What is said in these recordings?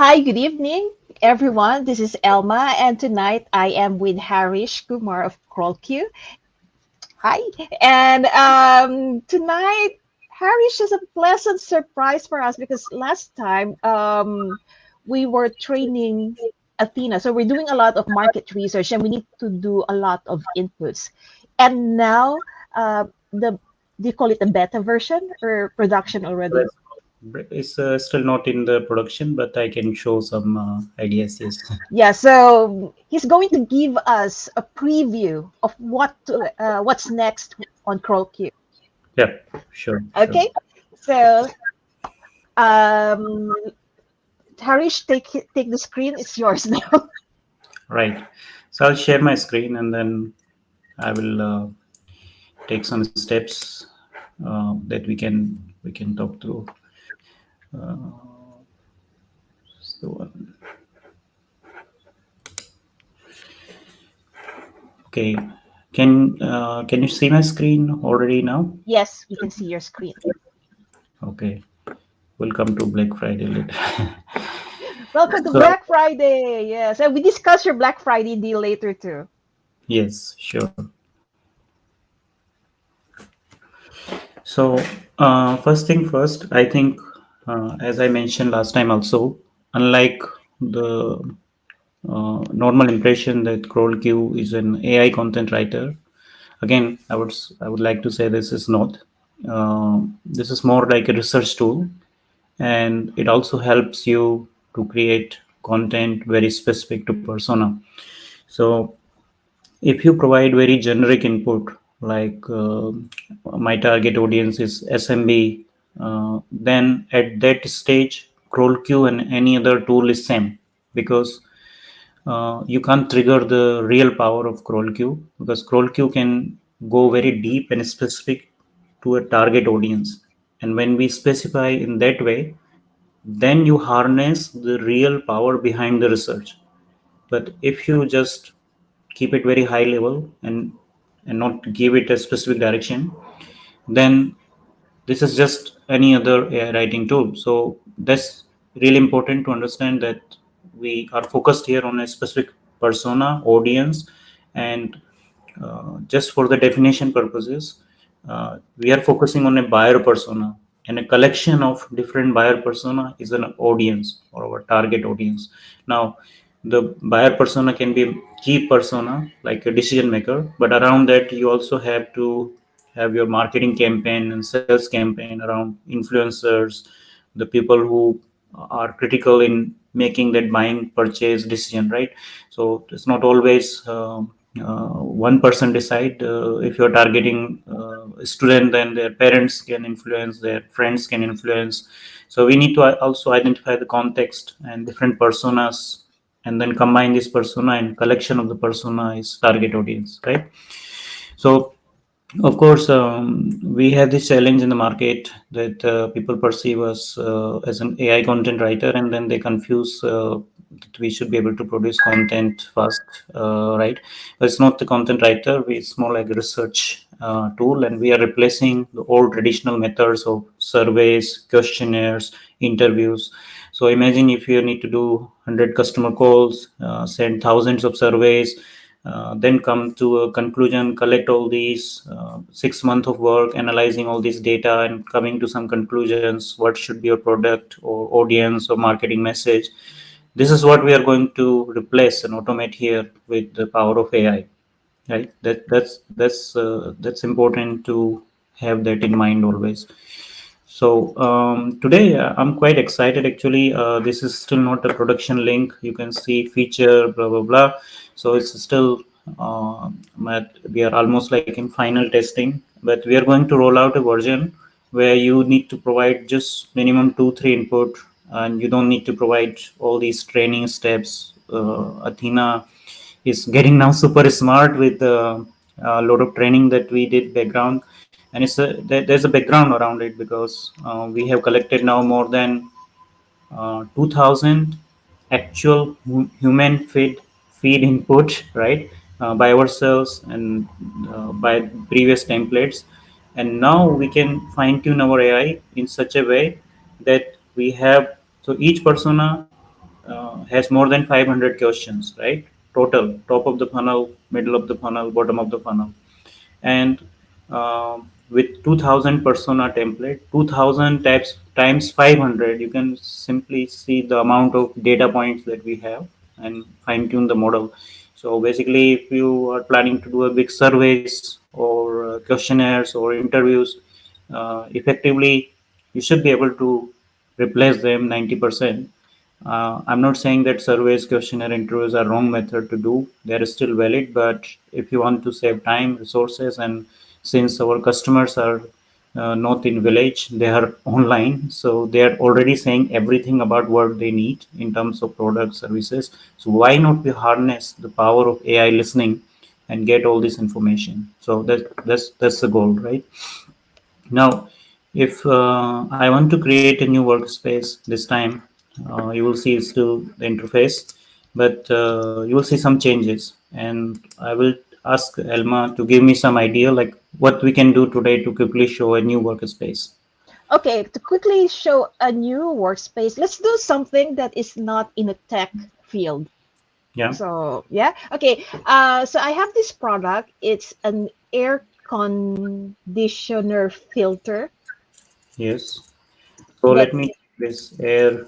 Hi, good evening, everyone. This is Elma, and tonight I am with Harish Kumar of CrawlQ. Hi, and tonight Harish is a pleasant surprise for us because last time we were training Athena, so we're doing a lot of market research and we need to do a lot of inputs. And now the do you call it the beta version or production already? It's still not in the production, but I can show some ideas. Yes. Yeah, so he's going to give us a preview of what's next on CrawlQ. Yeah. Sure. Sure. Okay, so um, Harish, take the screen. It's yours now. Right. So I'll share my screen and then I will take some steps that we can talk through. So okay. Can you see my screen already now? Yes, we can see your screen. Okay. Welcome to Black Friday later. Welcome to So Black Friday. Yes, and we discuss your Black Friday deal later too. yes, sure. So, first thing first, I think, as I mentioned last time also, unlike the normal impression that CrawlQ is an AI content writer, again, I would like to say this is not. This is more like a research tool, and it also helps you to create content very specific to persona. So, if you provide very generic input like my target audience is SMB, then at that stage CrawlQ and any other tool is same, because you can't trigger the real power of CrawlQ, because CrawlQ can go very deep and specific to a target audience, and when we specify in that way, then you harness the real power behind the research. But if you just keep it very high level and not give it a specific direction, then this is just any other AI writing tool. So that's really important to understand that we are focused here on a specific persona, audience, and just for the definition purposes, we are focusing on a buyer persona, and a collection of different buyer persona is an audience or our target audience. Now, the buyer persona can be a key persona like a decision maker, but around that you also have to have your marketing campaign and sales campaign around influencers, the people who are critical in making that buying purchase decision, right? So it's not always one person decide. If you're targeting a student, then their parents can influence, their friends can influence. So we need to also identify the context and different personas, and then combine this persona, and collection of the persona is target audience, right? So of course, we have this challenge in the market that people perceive us as an AI content writer, and then they confuse that we should be able to produce content fast, right? But it's not the content writer; it's more like a research tool, and we are replacing the old traditional methods of surveys, questionnaires, interviews. So imagine if you need to do 100 customer calls, send thousands of surveys, then come to a conclusion, collect all these 6 months of work analyzing all this data and coming to some conclusions, what should be your product or audience or marketing message. This is what we are going to replace and automate here with the power of AI, right? That's important to have that in mind always. So today I'm quite excited actually. This is still not a production link. You can see feature, blah blah blah. So it's still we are almost like in final testing, but we are going to roll out a version where you need to provide just minimum 2 3 input, and you don't need to provide all these training steps. Athena is getting now super smart with a lot of training that we did background, and there's a background around it, because we have collected now more than 2000 actual human feed input, right? By ourselves and by previous templates, and now we can fine tune our AI in such a way that we have, so each persona has more than 500 questions, right? Total, top of the funnel, middle of the funnel, bottom of the funnel, and with 2000 persona template, 2000 types times 500, you can simply see the amount of data points that we have and fine tune the model. So basically, if you are planning to do a big surveys or questionnaires or interviews, effectively you should be able to replace them 90%. I'm not saying that surveys, questionnaire, interviews are wrong method to do. They are still valid, but if you want to save time, resources, and since our customers are not in village, they are online, so they are already saying everything about what they need in terms of product services. So why not we harness the power of AI listening and get all this information? So that's the goal, right? Now, if I want to create a new workspace this time, you will see still the interface, but you will see some changes. And I will ask Elma to give me some idea like what we can do today to quickly show a new workspace. Okay, to quickly show a new workspace, let's do something that is not in a tech field. Yeah, So yeah, okay. So I have this product. It's an air conditioner filter yes. So that let me this air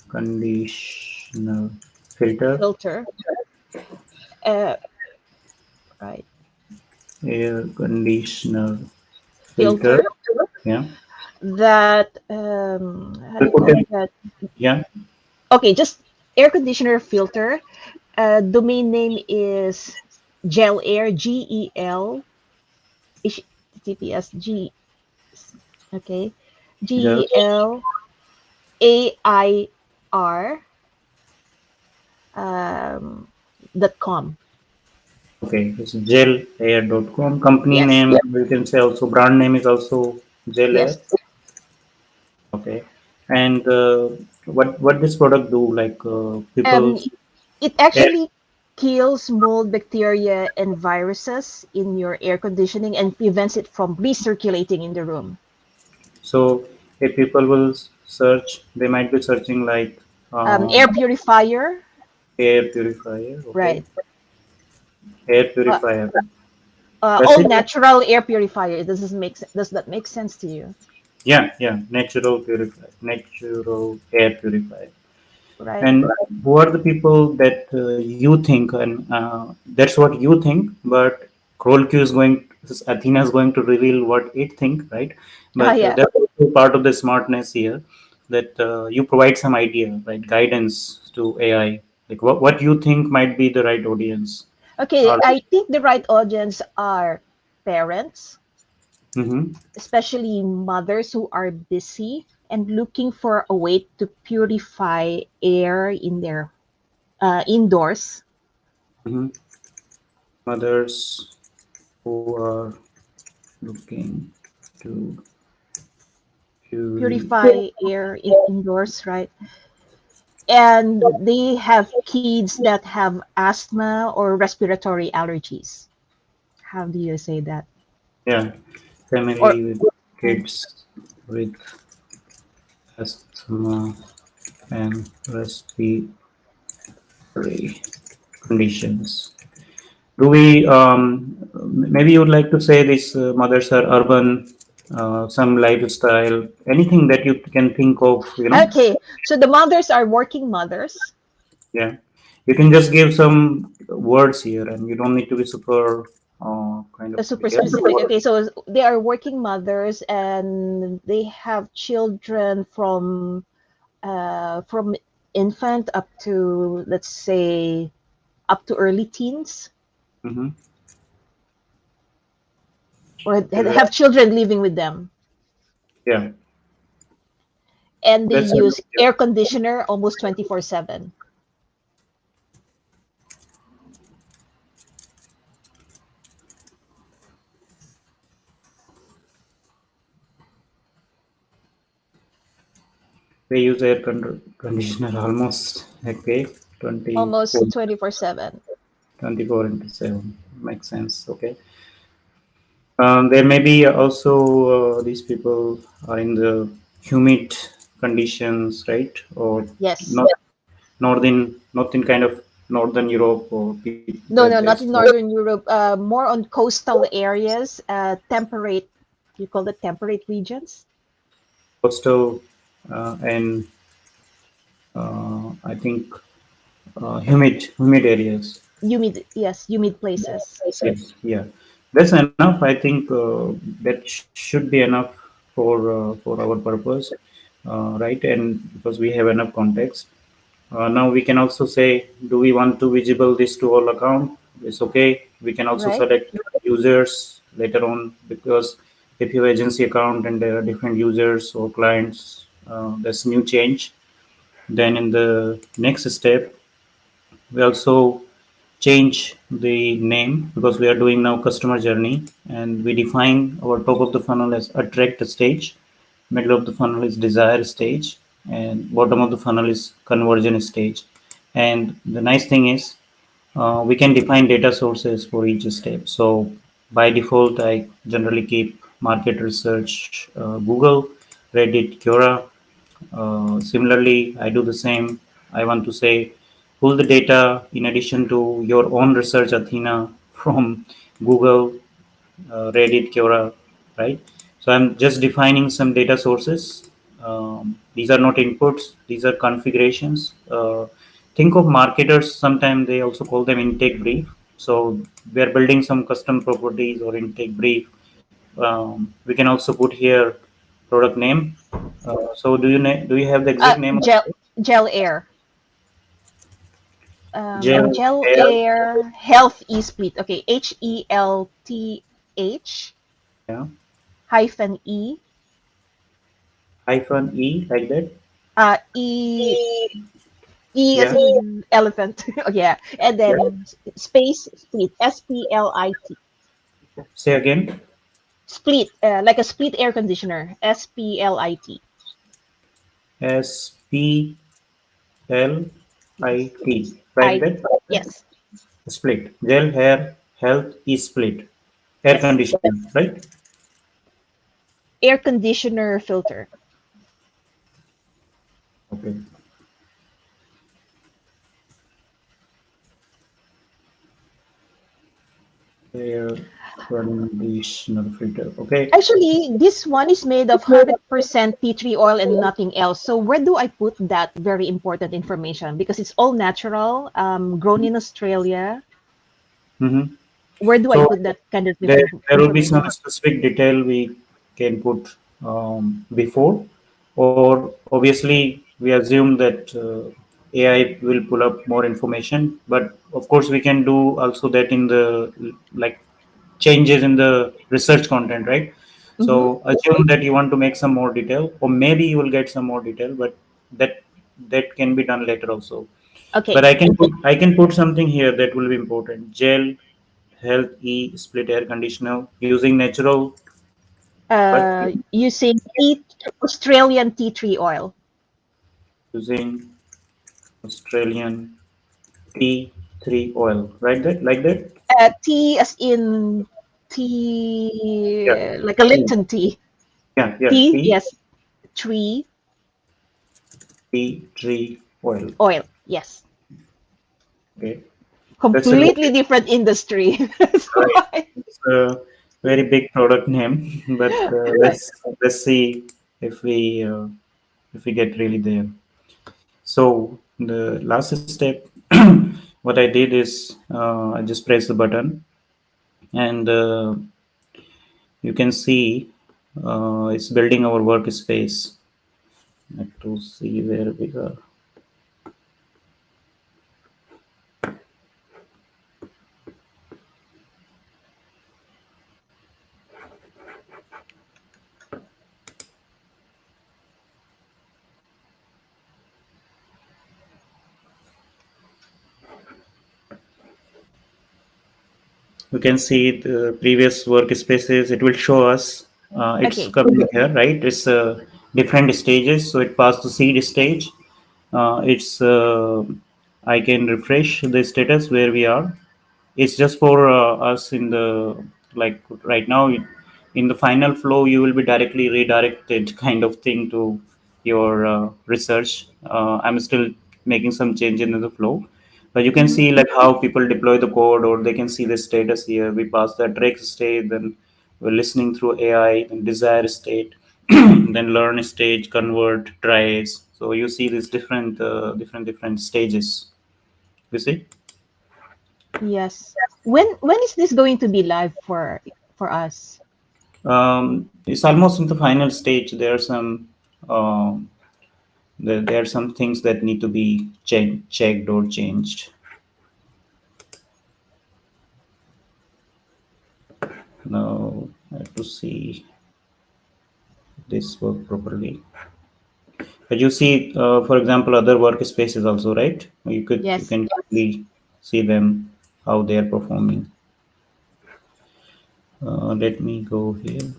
conditioner filter, filter, uh, right, air conditioner filter. filter Yeah, that how do we'll you put call it. that? Yeah, Okay, just air conditioner filter. Domain name is Gel Air, GEL, HTTPS, okay, just GELAIR .com. okay, it's gelair.com. Company Yes, name, you can say also brand name is also Gelair. yes. Okay. And what this product do? Like Um, people it air. actually kills mold, bacteria, and viruses in your air conditioning and prevents it from recirculating in the room. So if people will search, they might be searching like Air purifier, air purifier. Okay, right? air Uh, purifier. That's all it. natural air purifier. Does that make sense to you? Yeah, yeah. Natural purifier, natural air purifier. Right? And who are the people that you think, and that's what you think, but CrawlQ is going, Athena is going to reveal what it think, right? Ah, But yeah. that's also part of the smartness here, that you provide some idea, right? Guidance to AI, like what you think might be the right audience. Okay, Or, I think the right audience are parents, mm-hmm, especially mothers who are busy and looking for a way to purify air in their indoors. mm-hmm. Mothers who are looking to purify. Purify air indoors, right? And they have kids that have asthma or respiratory allergies. How do you say that? Yeah, Or family with mm, kids with asthma and respiratory conditions. Do we, maybe you would like to say these mothers are urban, some lifestyle, anything that you can think of, you know? okay, so the mothers are working mothers. Yeah. You can just give some words here and you don't need to be super kind of Super detailed. specific. Okay, so they are working mothers and they have children from infant up to, let's say, up to early teens, Mm-hmm. or Children. have children living with them, Yeah. and they That's use yeah. air conditioner almost 24/7. They use conditioner almost okay, 24, Almost 24/7. 24 into 7. Makes sense. Okay. There may be also these people are in the humid conditions, right? Or Yes. not. not in kind of Northern Europe or No, where no, not there's in no Northern Europe. More on coastal areas, temperate. You call it temperate regions, coastal and I think humid areas. humid. Yes, humid places. Yes, yeah, that's enough. I think that should be enough for our purpose, right? And because we have enough context, now we can also say, do we want to visible this to all account? It's okay. We can also Right? select users later on because if you have agency account and there are different users or clients, there's new change. Then in the next step, we also change the name because we are doing now customer journey and we define our top of the funnel as attract stage, middle of the funnel is desire stage, and bottom of the funnel is conversion stage. And the nice thing is we can define data sources for each step. So by default I generally keep market research, Google, Reddit, Quora. Similarly, I do the same. I want to say pull the data in addition to your own research, Athena, from Google, Reddit, Quora, right? So I'm just defining some data sources. These are not inputs; these are configurations. Think of marketers. Sometimes they also call them intake brief. So we are building some custom properties or intake brief. We can also put here product name. So do you have the exact name of Gel it? gel air. Gel Gel hair, air health e split. Okay, HELTH yeah, hyphen E hyphen E like that. E E as Yeah. in elephant. Oh, yeah, and Yeah. then space split SPLIT Say again. split like a split air conditioner SPLIT. S P L I T. Like I that. yes Split. Gel hair health is split. Air yes conditioner, right? air conditioner filter. Okay. Air conditioner filter. Okay. Actually, this one is made of 100% tea tree oil and nothing else. So where do I put that very important information? Because it's all natural, grown in Australia. Mm-hmm. Where do I So put that kind of there will be some information? specific detail we can put before, or obviously we assume that AI will pull up more information. But of course, we can do also that in the like changes in the research content, right? Hmm. So assume that you want to make some more detail, or maybe you will get some more detail, but that that can be done later also. But Okay. I can put something here that will be important. Gel health e split air conditioner using natural what Using Australian tea tree oil. using Australian tea tree oil, right? That like that. Tea as in tea, Yeah, like a tea. Lipton tea. Yeah, Tea, tea yes. Tree tree oil. oil, yes. Okay, that's a good. Completely different industry. So Right. It's a very big product name, but let's see if we get really there. So the last step, what I did is I just press the button and you can see it's building our workspace. Let to see where we are. You can see the previous workspaces. It will show us. It's okay. coming here, right? It's different stages. So it passed the seed stage. It's I can refresh the status where we are. It's just for us in the like right now in the final flow you will be directly redirected kind of thing to your research. I'm still making some change in the flow. But you can Mhm. see like how people deploy the code, or they can see the status here. We pass the track state, then we're listening through AI, then desire state, then learn stage, convert, tries. So you see these different stages. You see. Yes. When is this going to be live for us? It's almost in the final stage. There are some things that need to be checked or changed. Now I have to see this work properly. But you see, for example, other workspaces also, right? You Yes. can quickly see them how they are performing. Let me go here.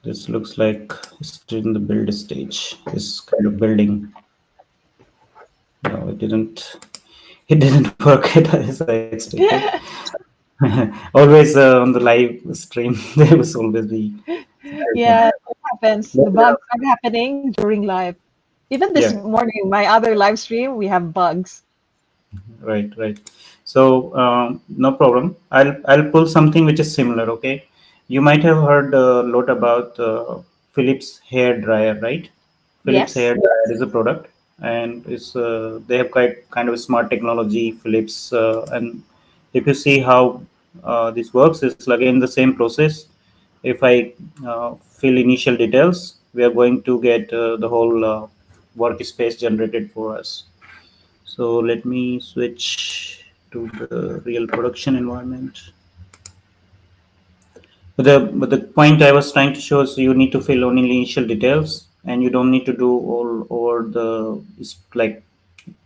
This looks like it's still in the build stage. It's kind of building. No, it didn't. It didn't work as I expected. Always on the live stream, there was always the Yeah, it happens. but, The bugs are happening during live. Even this yeah, morning, my other live stream, we have bugs. right, right. So no problem. I'll pull something which is similar. Okay, you might have heard a lot about Philips hair dryer, right? Philips hair Yes. dryer is a product, and it's they have quite kind of a smart technology. Philips, and if you see how this works, it's again the same process. If I fill initial details, we are going to get the whole workspace generated for us. So let me switch to the real production environment. But the point I was trying to show is you need to fill only initial details, and you don't need to do all over the like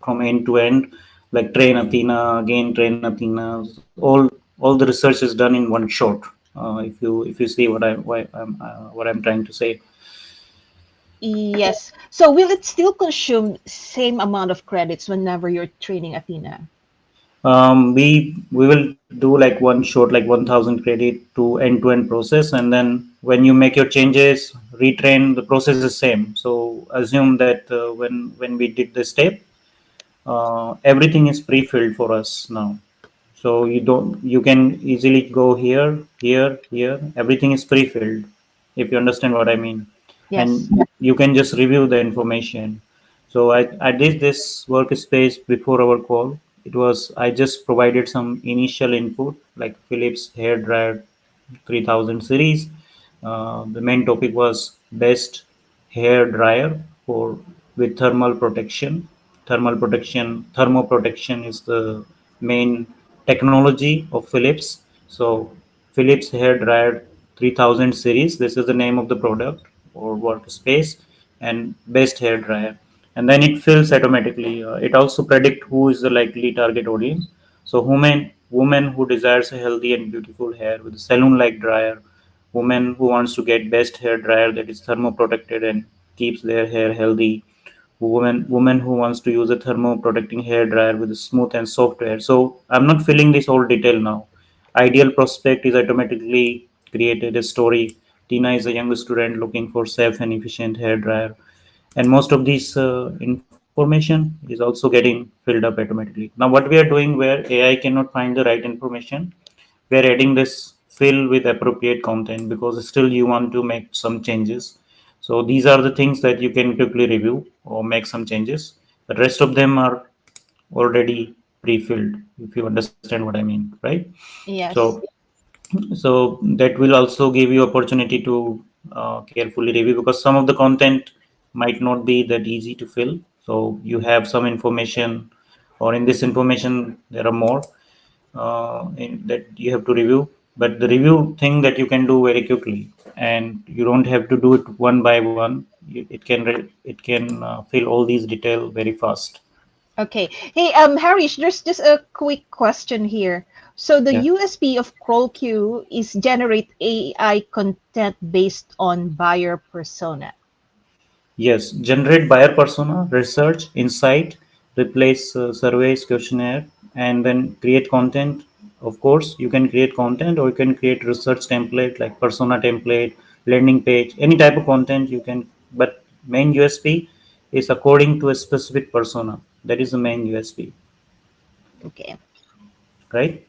from end to end, like train Athena again, train Athena. All the research is done in one shot. If you see what I'm trying to say. Yes. So will it still consume same amount of credits whenever you're training Athena? We will do like one short, like 1,000 credit to end process, and then when you make your changes, retrain, the process is same. So assume that when we did the step, everything is pre-filled for us now. So you can easily go here. Everything is pre-filled, if you understand what I mean, and Yes. you can just review the information. So I did this workspace before our call. It was I just provided some initial input like Philips hair dryer 3000 series. The main topic was best hair dryer for with thermal protection. Thermoprotection is the main technology of Philips. So Philips hair dryer 3000 series. This is the name of the product or workspace, and best hair dryer. And then it fills automatically. It also predict who is the likely target audience. So women who desires a healthy and beautiful hair with a salon-like dryer, women who wants to get best hair dryer that is thermoprotected and keeps their hair healthy, woman who wants to use a thermo-protecting hair dryer with a smooth and soft hair. So I'm not filling this all detail now. Ideal prospect is automatically created a story. Tina is a young student looking for safe and efficient hair dryer, and most of these information is also getting filled up automatically. Now what we are doing, where AI cannot find the right information, we are adding this fill with appropriate content, because still you want to make some changes. So these are the things that you can quickly review or make some changes. The rest of them are already pre-filled, if you understand what I mean, right? So Yes. that will also give you opportunity to carefully review, because some of the content might not be that easy to fill. So you have some information, or in this information there are more that you have to review. But the review thing that you can do very quickly, and you don't have to do it one by one. It can fill all these detail very fast. Okay. Hey, Harish, there's just a quick question here. So the Yeah. USP of CrawlQ is generate AI content based on buyer persona. Yes, generate buyer persona, research, insight, replace surveys, questionnaire, and then create content. Of course, you can create content or you can create research template like persona template, landing page, any type of content you can. But main USP is according to a specific persona. That is the main USP, Okay. right?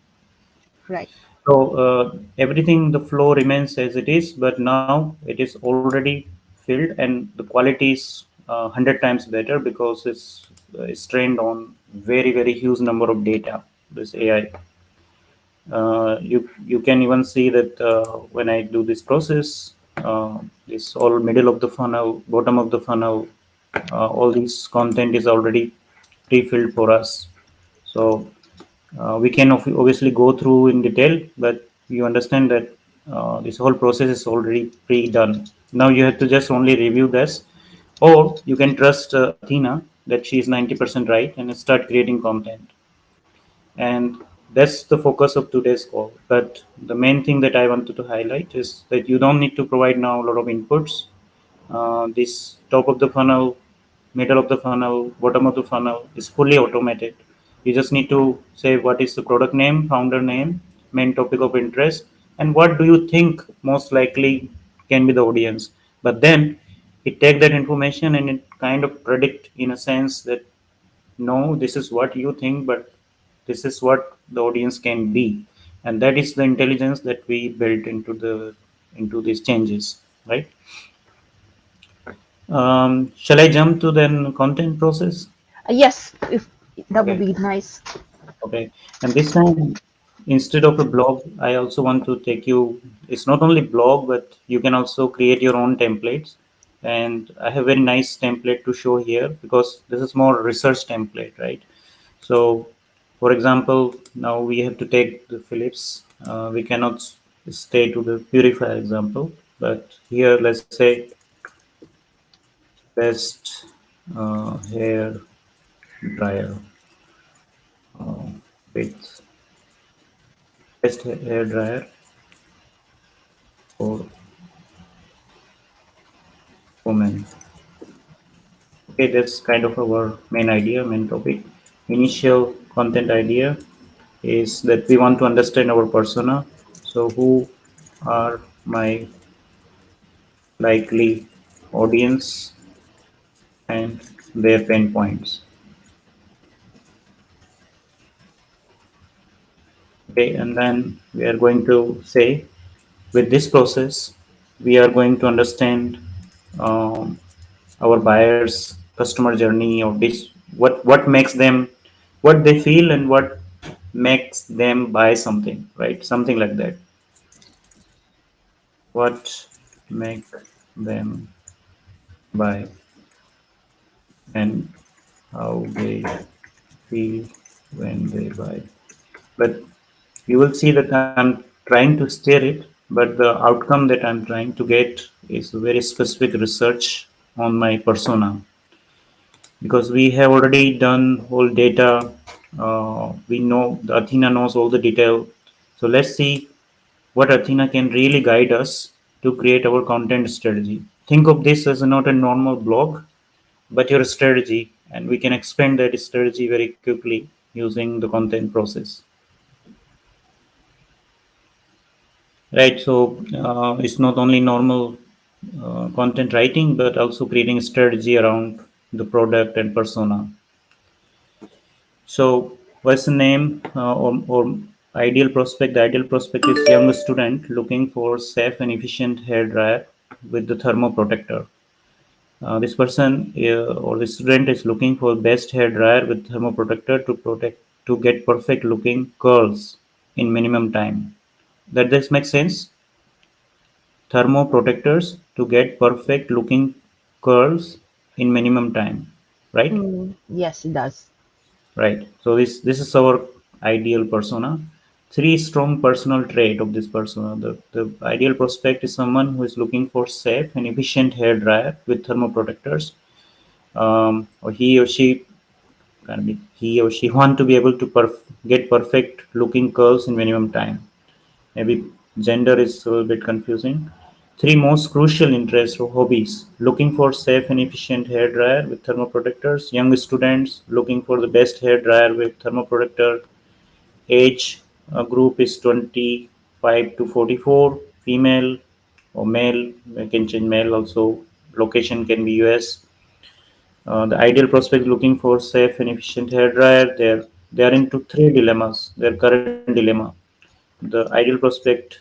Right. So everything, the flow remains as it is, but now it is already filled and the quality is 100 times better because it's trained on very huge number of data. This AI, you can even see that when I do this process, this all middle of the funnel, bottom of the funnel, all this content is already pre-filled for us. So we can obviously go through in detail, but you understand that this whole process is already pre-done. Now you have to just only review this, or you can trust Athena that she is 90% right and start creating content. And that's the focus of today's call. But the main thing that I wanted to highlight is that you don't need to provide now a lot of inputs. This top of the funnel, middle of the funnel, bottom of the funnel is fully automated. You just need to say what is the product name, founder name, main topic of interest, and what do you think most likely can be the audience. But then it take that information and it kind of predict in a sense that no, this is what you think, but this is what the audience can be, and that is the intelligence that we built into these changes, right? Shall I jump to then content process? Yes, if that would Okay, be nice. okay. And this time, instead of a blog, I also want to take you. It's not only blog, but you can also create your own templates. And I have very nice template to show here because this is more research template, right? So, for example, now we have to take the Philips. We cannot stay to the purifier example, but here let's say best hair dryer with best hair dryer for women. Okay, that's kind of our main idea, main topic. Initial content idea is that we want to understand our persona. So, who are my likely audience and their pain points? Okay, and then we are going to say with this process, we are going to understand um, our buyers' customer journey or this what makes them what they feel and what makes them buy something, right? Something like that. What make them buy and how they feel when they buy. But you will see that I'm trying to steer it, but the outcome that I'm trying to get is very specific research on my persona because we have already done whole data. We know the Athena knows all the detail. So let's see what Athena can really guide us to create our content strategy. Think of this as not a normal blog, but your strategy, and we can expand that strategy very quickly using the content process. Right, so it's not only normal content writing, but also creating a strategy around the product and persona. So, what's the name or ideal prospect? The ideal prospect is young student looking for safe and efficient hair dryer with the thermo protector. This person or the student is looking for best hair dryer with thermo protector to get perfect looking curls in minimum time. That this makes sense. Thermo protectors to get perfect looking curls in minimum time, right? Mm, yes, it does. Right. So this is our ideal persona. Three strong personal trait of this persona. The ideal prospect is someone who is looking for safe and efficient hair dryer with thermo protectors. Or he or she want to be able to get perfect looking curls in minimum time. Maybe gender is a little bit confusing. Three most crucial interests or hobbies: looking for safe and efficient hair dryer with thermoprotectors, young students looking for the best hair dryer with thermoprotector, age group is 25 to 44, female or male, we can change male also, location can be US. The ideal prospect looking for safe and efficient hair dryer, they are into three dilemmas, their current dilemma. The ideal prospect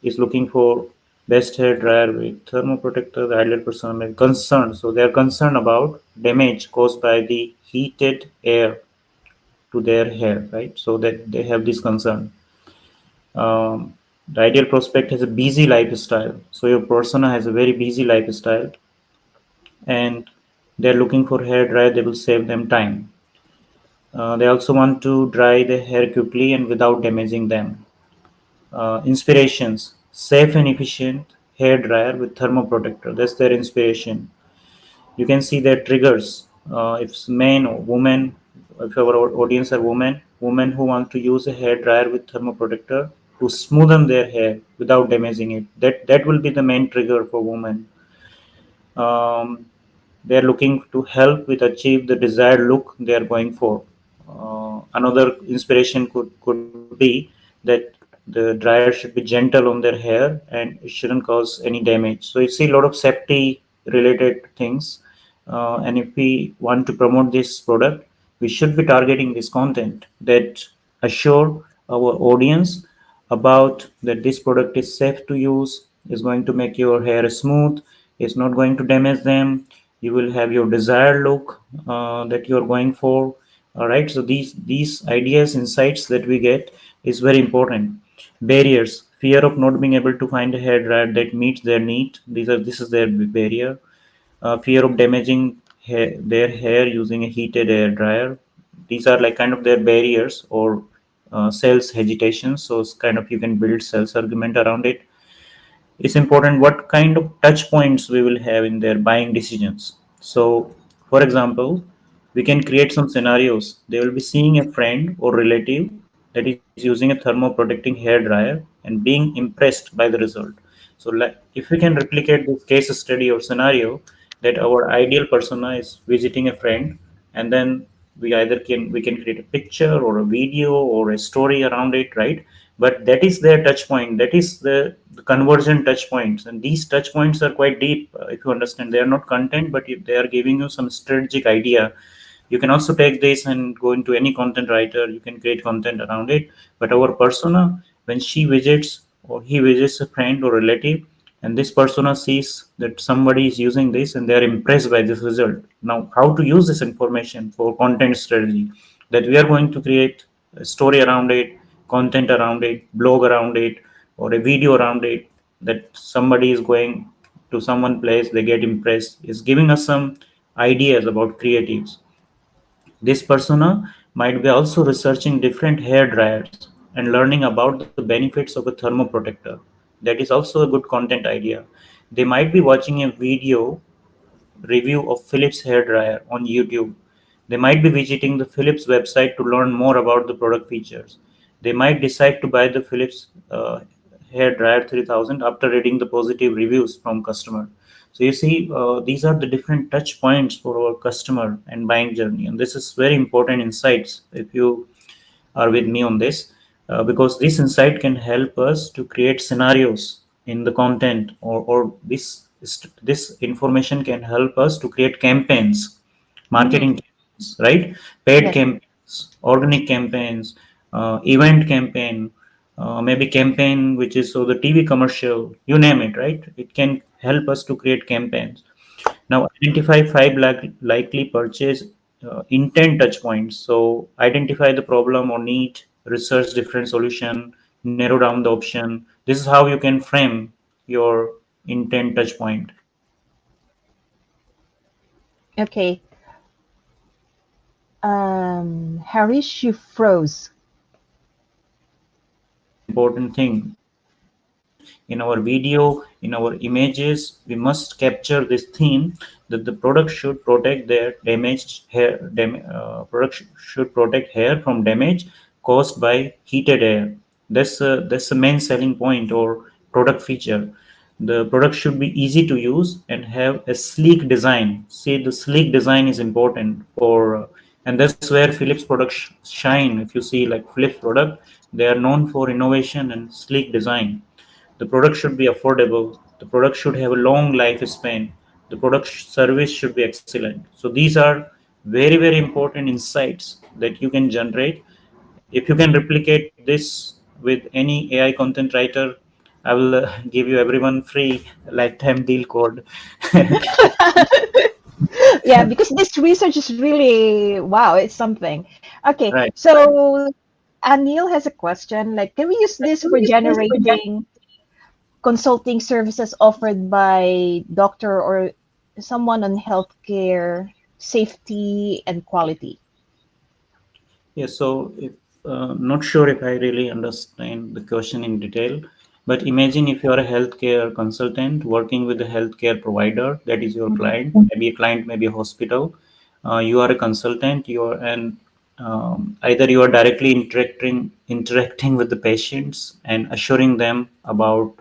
is looking for best hair dryer with thermoprotector. The ideal person is concerned. So they are concerned about damage caused by the heated air to their hair, right? So that they have this concern. The ideal prospect has a busy lifestyle. So your persona has a very busy lifestyle, and they're looking for hair dryer. They will save them time. They also want to dry the hair quickly and without damaging them. Inspirations: safe and efficient hair dryer with thermoprotector. That's their inspiration. You can see their triggers. If it's men or women, if our audience are women who want to use a hair dryer with thermoprotector to smoothen their hair without damaging it, that will be the main trigger for women. um, they are looking to help with achieve the desired look they are going for. Another inspiration could be that the dryer should be gentle on their hair and it shouldn't cause any damage. So you see a lot of safety related things. And if we want to promote this product, we should be targeting this content that assure our audience about that this product is safe to use, is going to make your hair smooth, is not going to damage them. You will have your desired look that you are going for. All right. So these ideas, insights that we get is very important. Barriers: fear of not being able to find a hair dryer that meets their need. This is their barrier. Fear of damaging their hair using a heated air dryer. These are like kind of their barriers or sales hesitation. So it's kind of you can build sales argument around it. It's important what kind of touch points we will have in their buying decisions. So, for example, we can create some scenarios. They will be seeing a friend or relative that is using a thermoprotecting hair dryer and being impressed by the result. So, if we can replicate this case study or scenario, that our ideal persona is visiting a friend, and then we can create a picture or a video or a story around it, right? But that is their touch point, that is the conversion touch points, and these touch points are quite deep. If you understand, they are not content, but if they are giving you some strategic idea. You can also take this and go into any content writer, you can create content around it. But our persona, when she visits or he visits a friend or relative, and this persona sees that somebody is using this and they are impressed by this result. Now how to use this information for content strategy, that we are going to create a story around it, content around it, blog around it, or a video around it, that somebody is going to someone place, they get impressed, is giving us some ideas about creatives. This persona might be also researching different hair dryers and learning about the benefits of a thermoprotector. That is also a good content idea. They might be watching a video review of Philips hair dryer on YouTube. They might be visiting the Philips website to learn more about the product features. They might decide to buy the Philips hair dryer 3000 after reading the positive reviews from customer. So you see, these are the different touch points for our customer and buying journey, and this is very important insights. If you are with me on this, because this insight can help us to create scenarios in the content, or this information can help us to create campaigns, Mm-hmm. marketing campaigns, right? Paid Yes. campaigns, organic campaigns, event campaign, maybe campaign which is so the TV commercial, you name it, right? It can help us to create campaigns. Now, identify five likely purchase intent touch points. So, identify the problem or need, research different solution, narrow down the option. This is how you can frame your intent touch point. Okay. Harish, you froze. Important thing in our video, in our images, we must capture this theme that the product should protect their damaged hair. Product should protect hair from damage caused by heated air. That's the main selling point or product feature. The product should be easy to use and have a sleek design. See, the sleek design is important for, and that's where Philips products shine. If you see like Philips product, they are known for innovation and sleek design. The product should be affordable. The product should have a long lifespan. The product service should be excellent. So these are very, very important insights that you can generate. If you can replicate this with any AI content writer, I will give you everyone free lifetime deal code. Yeah, because this research is really wow, it's something. Okay, Right. so Anil has a question like, can we use this for generating consulting services offered by doctor or someone on healthcare safety and quality? Yes, so if not sure if I really understand the question in detail, but imagine if you are a healthcare consultant working with a healthcare provider, that is your Mhm. client, maybe a client, maybe a hospital. You are a consultant, you are, and either you are directly interacting with the patients and assuring them about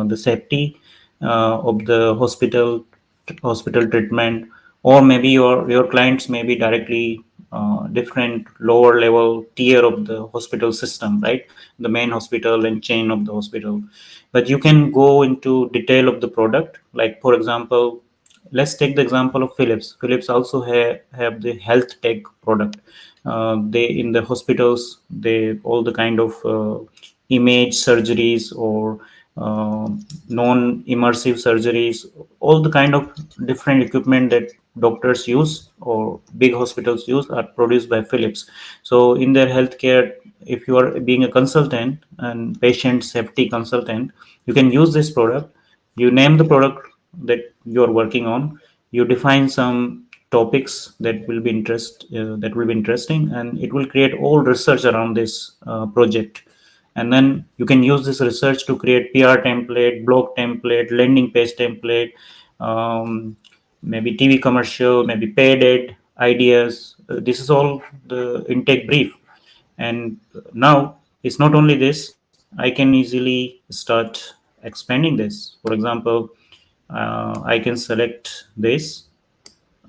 the safety of the hospital treatment, or maybe your clients may be directly different lower level tier of the hospital system, right? The main hospital and chain of the hospital. But you can go into detail of the product. Like for example, let's take the example of Philips also have the health tech product. They in the hospitals, they all the kind of image surgeries or uh, non-immersive surgeries, all the kind of different equipment that doctors use or big hospitals use are produced by Philips. So in their healthcare, if you are being a consultant and patient safety consultant, you can use this product. You name the product that you are working on. You define some topics that will be interesting, and it will create all research around this project. And then you can use this research to create PR template, blog template, landing page template, um, maybe TV commercial, maybe paid ad ideas. This is all the intake brief. And now it's not only this. I can easily start expanding this. For example, I can select this.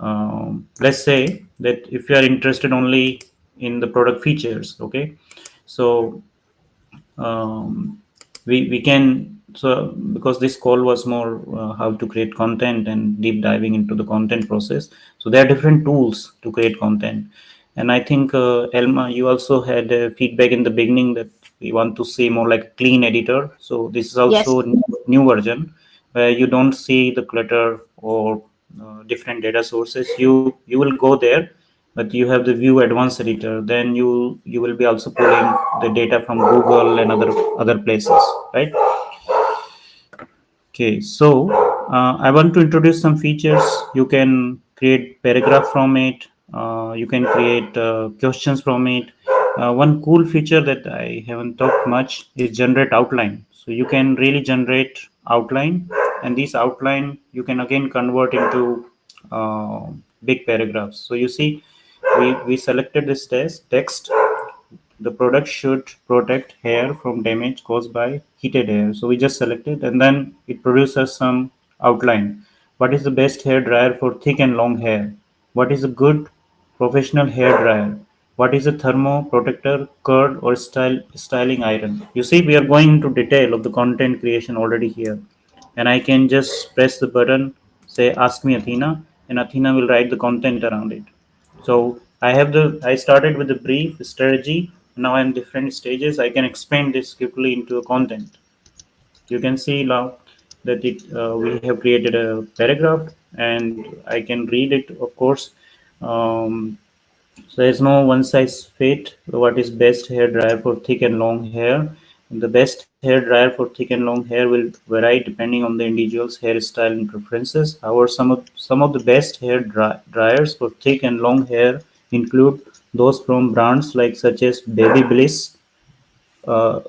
Let's say that if you are interested only in the product features, okay, so we can, so because this call was more how to create content and deep diving into the content process, so there are different tools to create content. And I think Elma, you also had feedback in the beginning that we want to see more like clean editor. So this is Yes, also new version where you don't see the clutter or different data sources. You will go there, but you have the view advanced editor. Then you will be also pulling the data from Google and other places, right? Okay, so I want to introduce some features. You can create paragraph from it. You can create questions from it. One cool feature that I haven't talked much is generate outline. So you can really generate outline, and this outline you can again convert into uh, big paragraphs. So you see, we selected this text. The product should protect hair from damage caused by heated hair. So we just select it, and then it produces some outline. What is the best hair dryer for thick and long hair? What is a good professional hair dryer? What is a thermo protector, curd, or styling iron? You see, we are going into detail of the content creation already here. And I can just press the button, say ask me Athena, and Athena will write the content around it. So I started with the brief strategy. Now I'm different stages. I can expand this quickly into a content. You can see now that we have created a paragraph, and I can read it, of course. Um, so there's no one size fit. What is best hair dryer for thick and long hair? The best hair dryer for thick and long hair will vary depending on the individual's hairstyle and preferences. However, some of the best dryers for thick and long hair include those from brands like such as Baby Bliss, uh,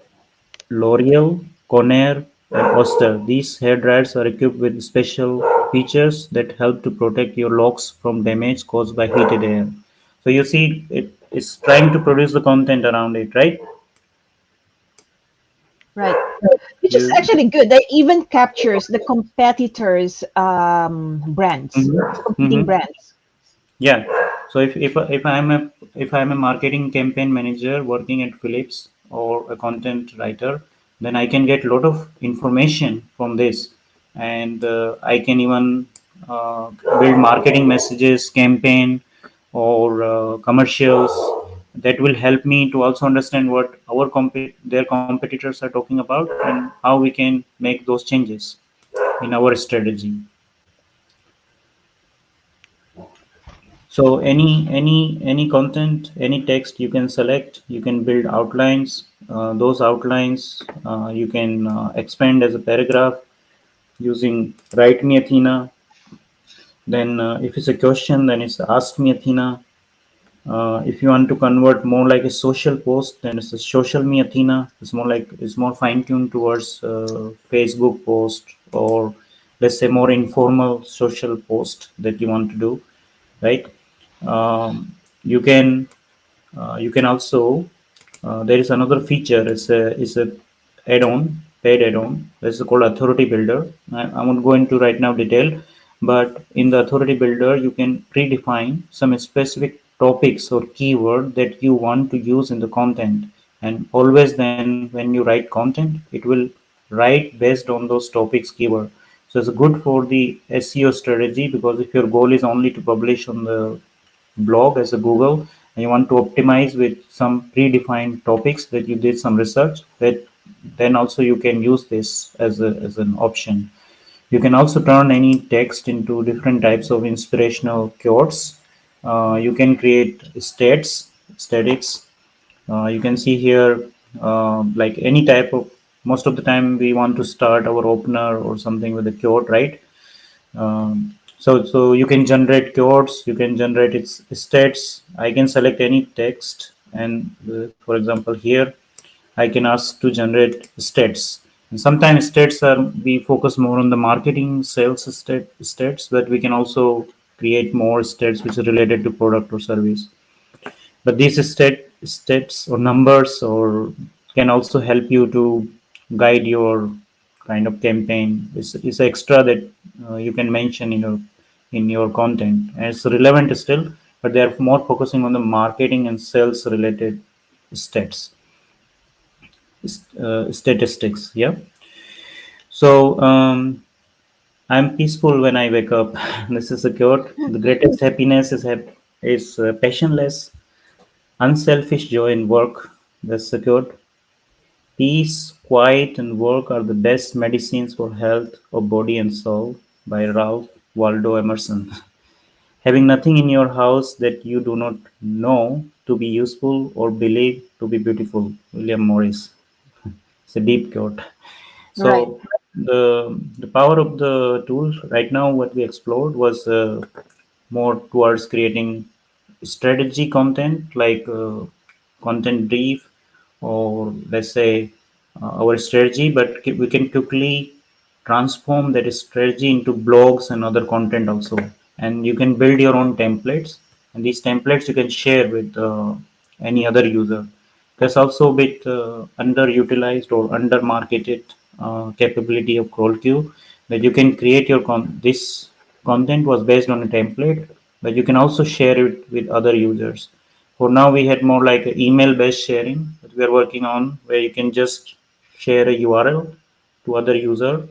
L'Oreal, Conair, and Oster. These hair dryers are equipped with special features that help to protect your locks from damage caused by heated air. So you see, it's trying to produce the content around it, right? right. which is you. actually good. That even captures the competitors' brands, competing Mhm. brands. Yeah. So if I'm a marketing campaign manager working at Philips or a content writer, then I can get a lot of information from this, and I can even build marketing messages, campaign, or commercials that will help me to also understand what their competitors are talking about and how we can make those changes in our strategy. So any content, any text you can select. You can build outlines. Those outlines you can expand as a paragraph using Write Me Athena. Then if it's a question, then it's Ask Me Athena. If you want to convert more like a social post, then it's a Social Me Athena. It's more fine tuned towards Facebook post, or let's say more informal social post that you want to do, right? Um, you can you can also there is another feature. It's a add-on, paid add-on. That's called Authority Builder. I won't go into right now detail, but in the Authority Builder you can predefine some specific topics or keyword that you want to use in the content, and always then when you write content it will write based on those topics keyword. So it's good for the SEO strategy, because if your goal is only to publish on the blog as a Google, and you want to optimize with some predefined topics that you did some research, that then also you can use this as an option. You can also turn any text into different types of inspirational quotes. You can create statics. You can see here, like any type of, most of the time we want to start our opener or something with a quote, right? So you can generate keywords, you can generate its stats. I can select any text, and for example here I can ask to generate stats. And sometimes stats are, we focus more on the marketing sales stats, but we can also create more stats which are related to product or service. But these stats or numbers or can also help you to guide your kind of campaign. It's extra that you can mention in your content, and it's relevant still, but they are more focusing on the marketing and sales related stats, statistics. Yeah. So I'm peaceful when I wake up. This is a quote. The greatest happiness is passionless, unselfish joy in work. That's the quote. Peace, quiet, and work are the best medicines for health of body and soul, by Ralph Waldo Emerson. Having nothing in your house that you do not know to be useful or believe to be beautiful. William Morris. It's a deep quote. Right. So the power of the tool right now, what we explored was more towards creating strategy content, like content brief, or let's say our strategy, but we can quickly transform that strategy into blogs and other content also. And you can build your own templates, and these templates you can share with any other user. That's also a bit underutilized or undermarketed capability of CrawlQ, that you can create this content was based on a template, but you can also share it with other users. For now, we had more like an email-based sharing that we are working on, where you can just share a URL to other user,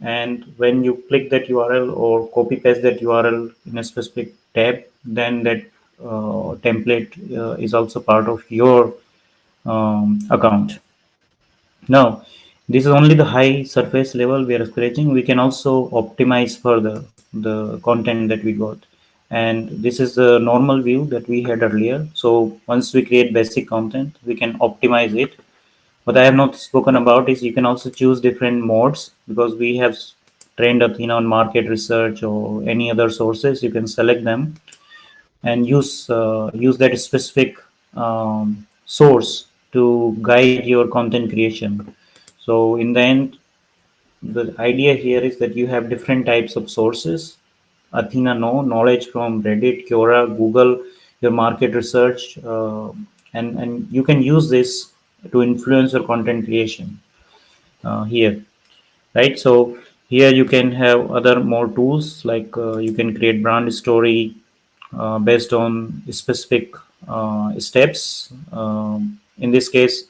and when you click that URL or copy paste that URL in a specific tab, then that template is also part of your account. Now, this is only the high surface level we are scratching. We can also optimize further the content that we got. And this is the normal view that we had earlier. So once we create basic content, we can optimize it. What I have not spoken about is you can also choose different modes, because we have trained Athena on market research or any other sources. You can select them and use that specific source to guide your content creation. So in the end, the idea here is that you have different types of sources. Athena knowledge from Reddit, Quora, Google, your market research, and you can use this to influence your content creation. here, right? So here you can have other more tools like you can create brand story based on specific steps. In this case,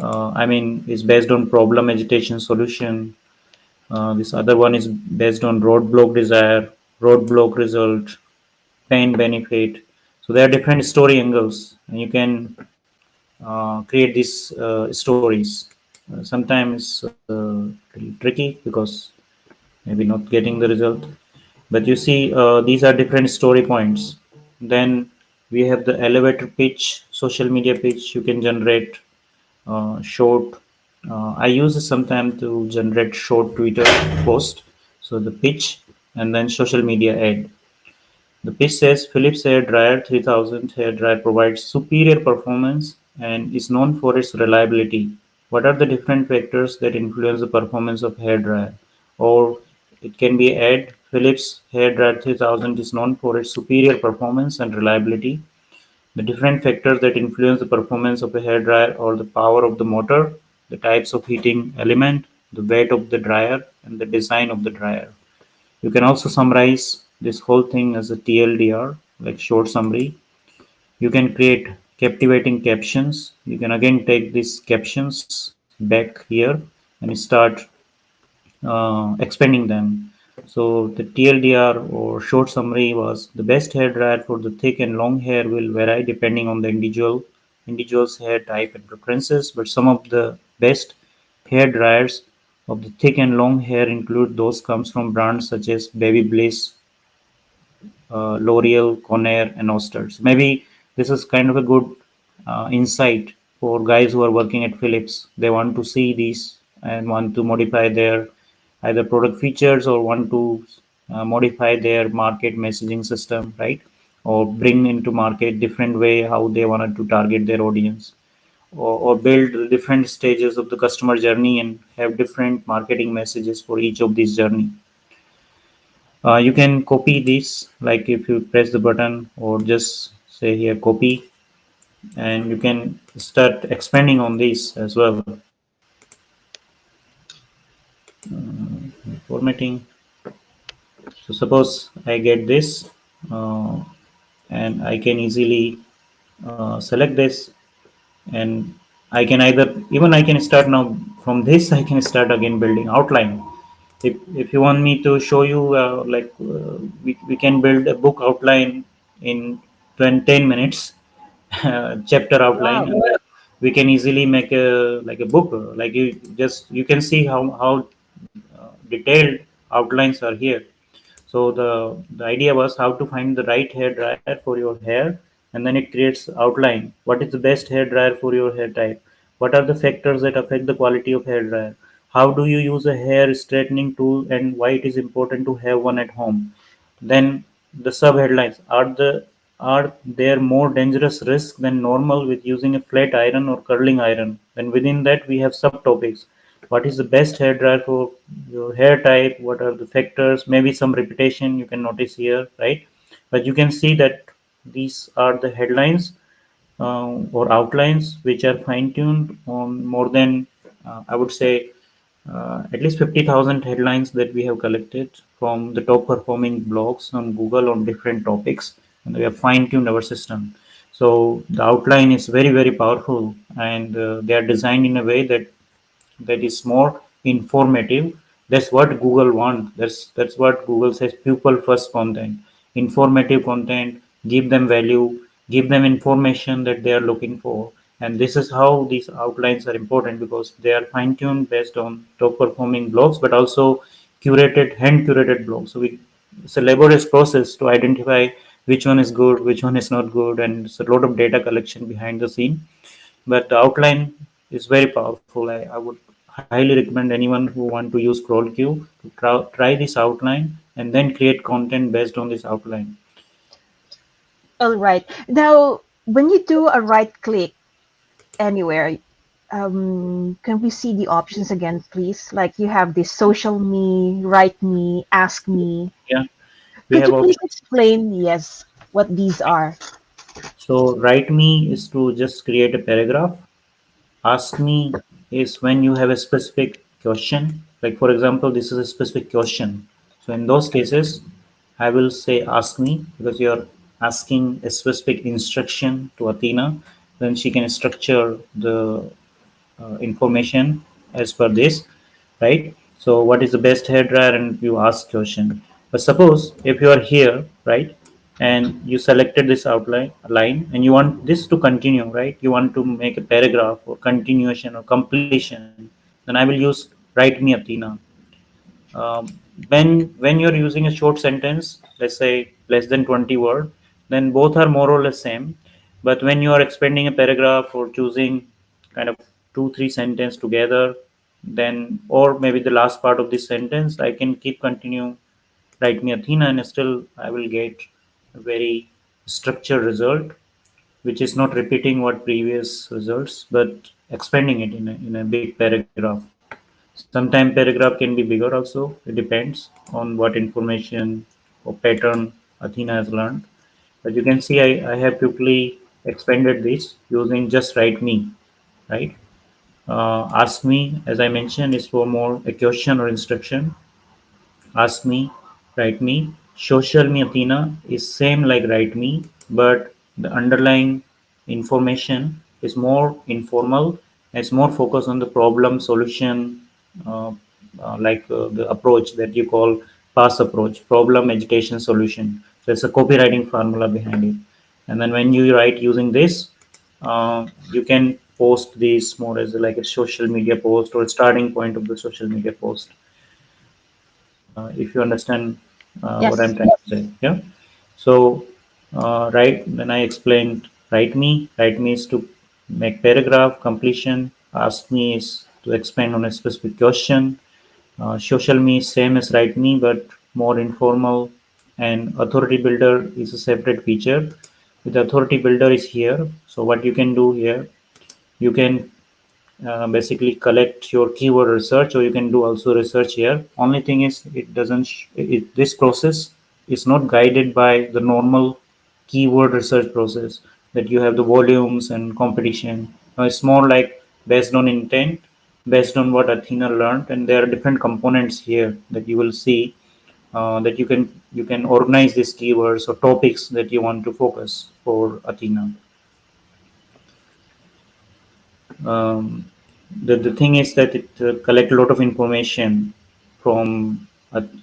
I mean, is based on problem, agitation, solution. This other one is based on roadblock desire, roadblock result, pain benefit. So there are different story angles, and you can create these stories. Sometimes tricky because maybe not getting the result. But you see, these are different story points. Then we have the elevator pitch, social media pitch. You can generate short. I use it sometimes to generate short Twitter post. So the pitch and then social media ad. The pitch says Philips Hair Dryer 3000 hair dryer provides superior performance and is known for its reliability. What are the different factors that influence the performance of hair dryer? Or it can be add Philips Hair Dryer 3000 is known for its superior performance and reliability. The different factors that influence the performance of a hair dryer or the power of the motor, the types of heating element, the weight of the dryer, and the design of the dryer. You can also summarize this whole thing as a TLDR, like short summary. You can create captivating captions. You can again take these captions back here and start expanding them. So the TLDR or short summary was the best hair dryer for the thick and long hair will vary depending on the individual's hair type and preferences, but some of the best hair dryers of the thick and long hair include those comes from brands such as Baby Bliss, L'Oreal, Conair, and Osters. Maybe this is kind of a good insight for guys who are working at Philips. They want to see these and want to modify their either product features or want to modify their market messaging system, right? Or bring into market different way how they wanted to target their audience, or build different stages of the customer journey and have different marketing messages for each of these journey. You can copy this, like if you press the button or just say here copy, and you can start expanding on this as well. Formatting. So suppose I get this, uh, and I can easily select this, and I can either even I can start now from this. I can start again building outline. If you want me to show you we can build a book outline in 10 minutes, chapter outline, Wow. and then we can easily make a like a book, like you can see how detailed outlines are here. So the idea was how to find the right hair dryer for your hair, and then it creates outline. What is the best hair dryer for your hair type? What are the factors that affect the quality of hair dryer? How do you use a hair straightening tool, and why it is important to have one at home? Then the sub-headlines are there more dangerous risks than normal with using a flat iron or curling iron? Then within that we have subtopics. What is the best hair dryer for your hair type? What are the factors? Maybe some repetition you can notice here, right? But you can see that these are the headlines or outlines which are fine-tuned on more than I would say at least 50,000 headlines that we have collected from the top performing blogs on Google on different topics, and we have fine tuned our system. So the outline is very, very powerful, and they are designed in a way that is more informative. That's what Google wants. That's what Google says, pupil first content, informative content, give them value, give them information that they are looking for. And this is how these outlines are important, because they are fine tuned based on top performing blogs, but also curated, hand curated blogs. So it's a laborious process to identify which one is good, which one is not good, and it's a lot of data collection behind the scene. But the outline is very powerful. I would highly recommend anyone who want to use CrawlQ to try this outline and then create content based on this outline. All right. Now, when you do a right click anywhere, can we see the options again, please? Like you have this social me, write me, ask me. Yeah, we Could have you please options. explain, yes, what these are? So write me is to just create a paragraph. Ask me is when you have a specific question. Like for example, this is a specific question. So in those cases, I will say ask me because you're asking a specific instruction to Athena. Then she can structure the information as per this, right? So what is the best hair dryer, and you ask question. But suppose if you are here, right, and you selected this outline line and you want this to continue, right, you want to make a paragraph or continuation or completion, then I will use write me Athena. When you're using a short sentence, let's say less than 20 word, then both are more or less same. But when you are expanding a paragraph or choosing kind of two three sentence together, then or maybe the last part of this sentence, I can keep continue write me Athena, and still I will get a very structured result, which is not repeating what previous results, but expanding it in a big paragraph. Sometimes paragraph can be bigger also. It depends on what information or pattern Athena has learned. But you can see I have quickly expanded this using just write me, right? Ask me, as I mentioned, is for more a question or instruction. Ask me, write me. Social me Athena is same like write me, but the underlying information is more informal. It's more focused on the problem solution, uh, the approach that you call PASS approach, problem agitation solution. So it's a copywriting formula behind it. And then when you write using this, you can post these more as like a social media post or starting point of the social media post, if you understand what I'm Yes. trying to say. Yeah. So, right, when I explained write me is to make paragraph completion, ask me is to expand on a specific question, social me is same as write me but more informal, and authority builder is a separate feature. The authority builder is here. So, what you can do here, you can basically collect your keyword research, or you can do also research here. Only thing is it doesn't this process is not guided by the normal keyword research process that you have the volumes and competition. Now it's more like based on intent, based on what Athena learned, and there are different components here that you will see, that you can organize these keywords or topics that you want to focus for Athena. um, the thing is that it collect a lot of information from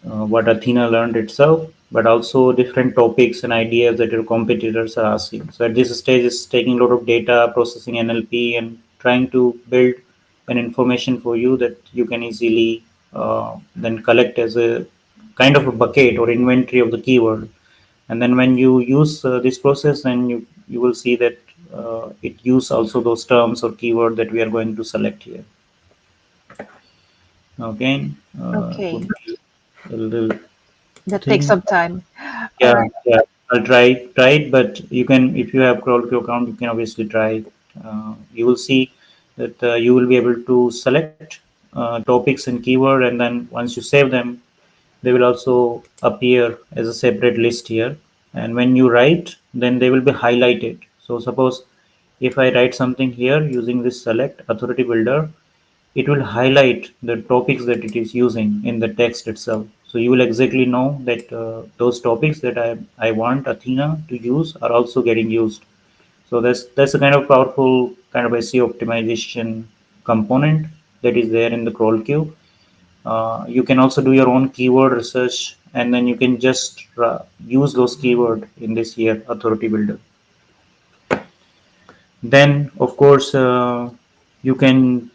what Athena learned itself, but also different topics and ideas that your competitors are asking. So at this stage, it's taking a lot of data processing NLP and trying to build an information for you that you can easily then collect as a kind of a bucket or inventory of the keyword. And then when you use this process, then you will see that it use also those terms or keyword that we are going to select here. Okay. Would Okay. be a little That takes thing. some time. All Yeah, right. yeah, I'll try it, but you can, if you have CrawlQ account, you can obviously try. You will see that you will be able to select topics and keyword, and then once you save them, they will also appear as a separate list here. And when you write, then they will be highlighted. So suppose if I write something here using this select authority builder, it will highlight the topics that it is using in the text itself. So you will exactly know that those topics that I want Athena to use are also getting used. So that's a kind of powerful kind of SEO optimization component that is there in the CrawlQ. You can also do your own keyword research, and then you can just use those keyword in this here authority builder. Then of course you can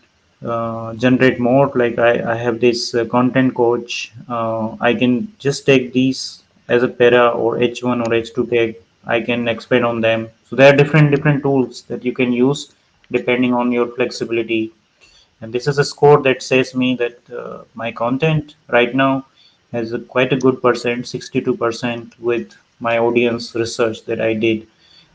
generate more. Like I have this content coach. I can just take these as a para or h1 or h2 tag. I can expand on them. So there are different tools that you can use depending on your flexibility. And this is a score that says me that my content right now has a quite a good percent, 62% with my audience research that I did.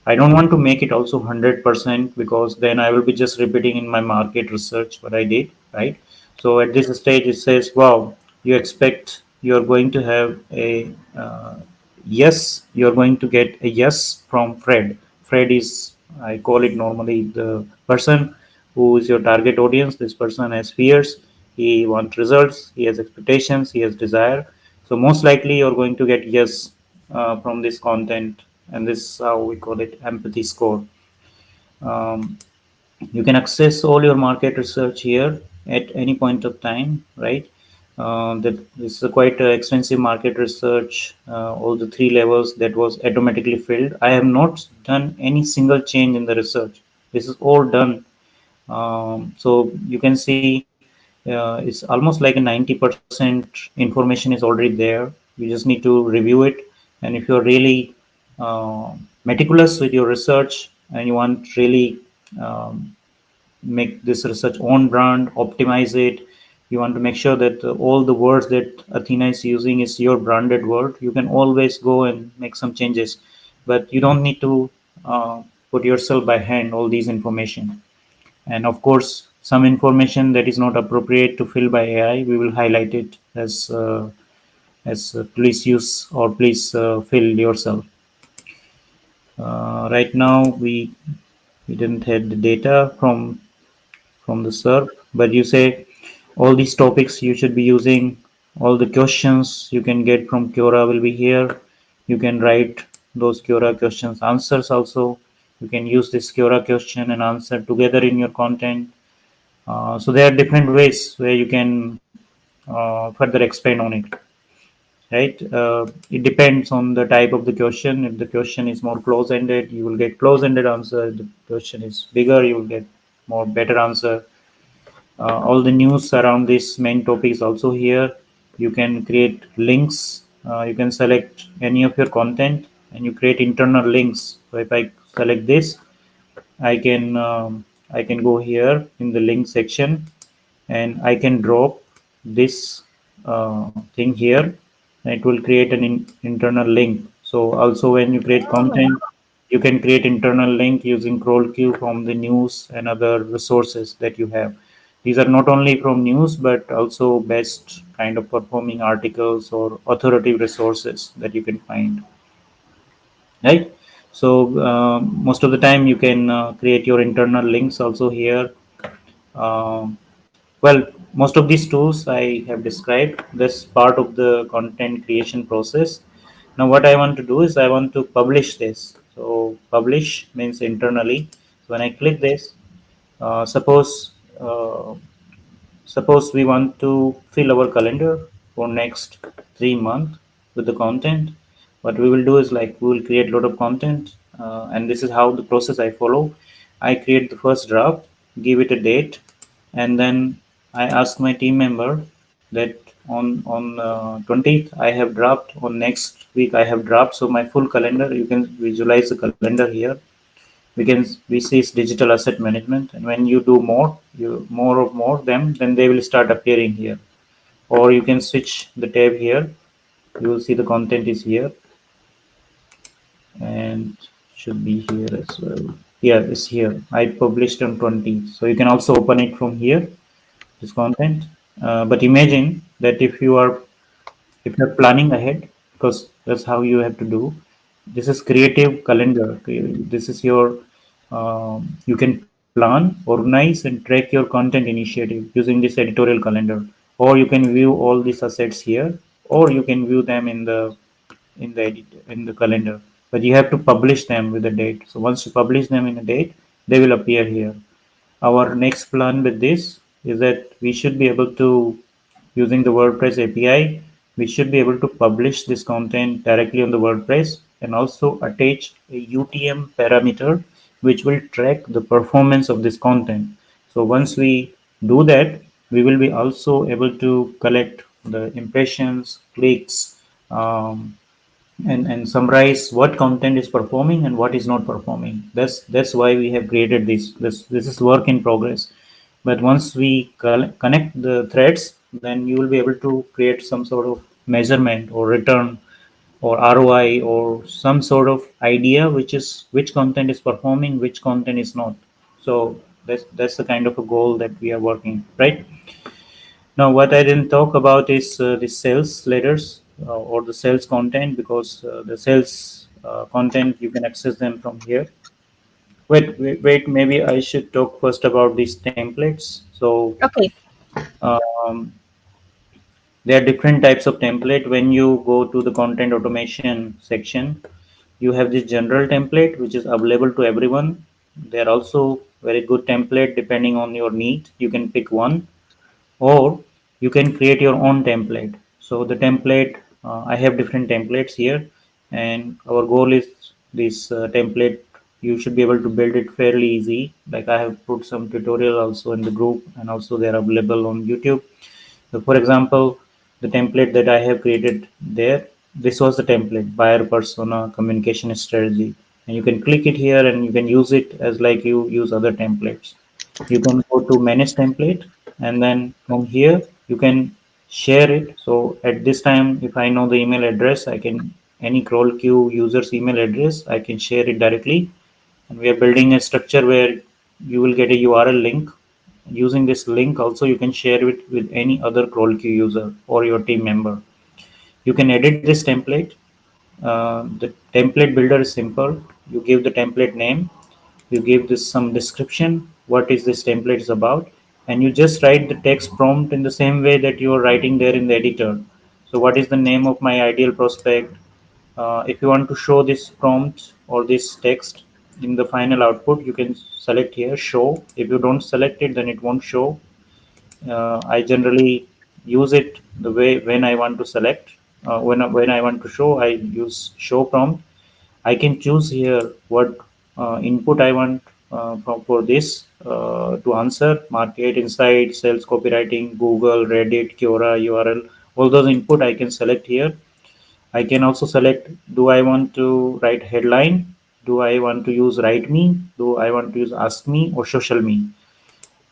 I don't want to make it also 100% because then I will be just repeating in my market research what I did, right? So at this stage, it says, wow, you expect you're going to have a yes, you're going to get a yes from Fred. Fred is, I call it normally the person who is your target audience. This person has fears, he wants results, he has expectations, he has desire. So most likely you're going to get yes from this content, and this is how we call it empathy score. Um, you can access all your market research here at any point of time, right? That this is a quite extensive market research, all the three levels that was automatically filled. I have not done any single change in the research. This is all done. So you can see it's almost like a 90% information is already there. You just need to review it. And if you're really meticulous with your research and you want really make this research on brand, optimize it, you want to make sure that all the words that Athena is using is your branded word, you can always go and make some changes. But you don't need to uh, put yourself by hand all these information. And of course, some information that is not appropriate to fill by AI, we will highlight it as please use or please fill yourself. Right now, we didn't have the data from the SERP, but you say all these topics you should be using, all the questions you can get from Quora will be here. You can write those Quora questions answers also. You can use this Quora question and answer together in your content. So there are different ways where you can further expand on it, right? It depends on the type of the question. If the question is more close-ended, you will get close-ended answer. If the question is bigger, you will get more better answer. All the news around this main topic is also here. You can create links. You can select any of your content and you create internal links. So if I select this, I can I can go here in the link section and I can drop this thing here, and it will create an internal link. So also when you create Oh, content, you can create internal link using CrawlQ from the news and other resources that you have. These are not only from news but also best kind of performing articles or authoritative resources that you can find, right? So most of the time you can create your internal links also here. Um, well, most of these tools I have described. This part of the content creation process. Now, what I want to do is I want to publish this. So, publish means internally. So, when I click this, uh, suppose uh, suppose we want to fill our calendar for next 3 months with the content. What we will do is like we will create a lot of content, and this is how the process I follow. I create the first draft, give it a date, and then I ask my team member that on 20th I have draft, on next week I have draft. So my full calendar, you can visualize the calendar here. We see is digital asset management, and when you do more, you more of more them, then they will start appearing here. Or you can switch the tab here. You will see the content is here and should be here as well. Yeah, it's here. I published on 20, so you can also open it from here, this content. But imagine that if you're planning ahead, because that's how you have to do. This is creative calendar. This is your you can plan, organize, and track your content initiative using this editorial calendar. Or you can view all these assets here, or you can view them in the calendar. But you have to publish them with a date. So once you publish them in a date, they will appear here. Our next plan with this is that we should be able to, using the WordPress API, we should be able to publish this content directly on the WordPress and also attach a UTM parameter which will track the performance of this content. So once we do that, we will be also able to collect the impressions, clicks, um, and summarize what content is performing and what is not performing. That's why we have created this is work in progress. But once we connect the threads, then you will be able to create some sort of measurement or return or ROI or some sort of idea which is which content is performing, which content is not. So that's the kind of a goal that we are working, right? Now, what I didn't talk about is the sales letters or the sales content, because the sales content you can access them from here. Wait, maybe I should talk first about these templates. So, okay. Um, there are different types of template. When you go to the content automation section, you have this general template which is available to everyone. There are also very good template depending on your need. You can pick one, or you can create your own template. So the template, I have different templates here, and our goal is this template. You should be able to build it fairly easy. Like I have put some tutorial also in the group, and also they are available on YouTube. So for example, the template that I have created there, this was the template, buyer persona communication strategy. And you can click it here and you can use it as like you use other templates. You can go to manage template, and then from here you can share it. So at this time, if I know the email address, I can, any CrawlQ user's email address, I can share it directly. And we are building a structure where you will get a URL link. Using this link also you can share it with any other CrawlQ user or your team member. You can edit this template. The template builder is simple. You give the template name, you give this some description, what is this template is about, and you just write the text prompt in the same way that you are writing there in the editor. So what is the name of my ideal prospect? If you want to show this prompt or this text in the final output, you can select here show. If you don't select it, then it won't show. I generally use it the way when I want to select. When I want to show, I use show prompt. I can choose here what input I want for this to answer: market, insight, sales, copywriting, Google, Reddit, Quora, URL. All those input I can select here. I can also select, do I want to write headline? Do I want to use write me? Do I want to use ask me or social me?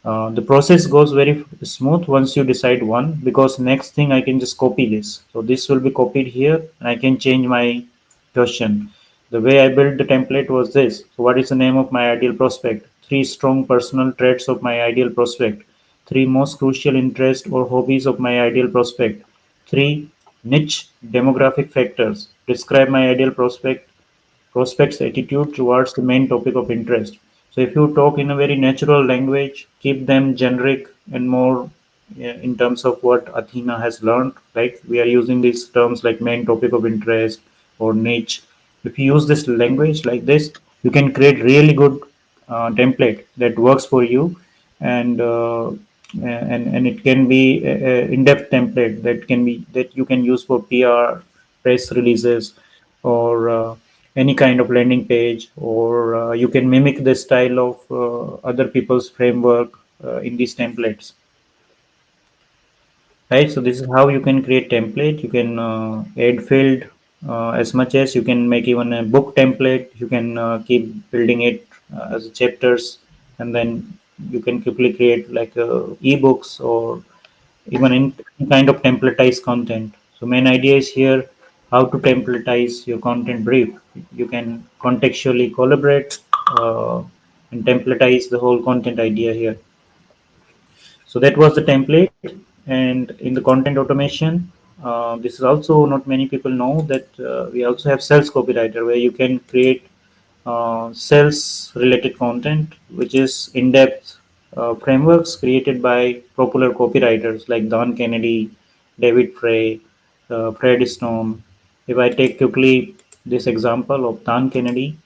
The process goes very smooth once you decide one, because next thing I can just copy this. So this will be copied here and I can change my question. The way I built the template was this. So what is the name of my ideal prospect? Three strong personal traits of my ideal prospect. Three most crucial interests or hobbies of my ideal prospect. Three niche demographic factors. Describe my ideal prospect's attitude towards the main topic of interest. So if you talk in a very natural language, keep them generic and more in terms of what Athena has learned. Like we are using these terms like main topic of interest or niche. If you use this language like this, you can create really good template that works for you, and and it can be a in-depth template that can be that you can use for PR, press releases, or any kind of landing page, or you can mimic the style of other people's framework in these templates, right? So this is how you can create template. You can add field as much as you can make even a book template. You can keep building it as chapters, and then you can quickly create like ebooks or even in any kind of templatized content. So main idea is here how to templatize your content brief. You can contextually collaborate and templatize the whole content idea here. So that was the template. And in the content automation, this is also not many people know that we also have sales copywriter where you can create sales related content, which is in-depth frameworks created by popular copywriters like Don Kennedy, David Frey, Fred Stone. If I take quickly this example of Don Kennedy,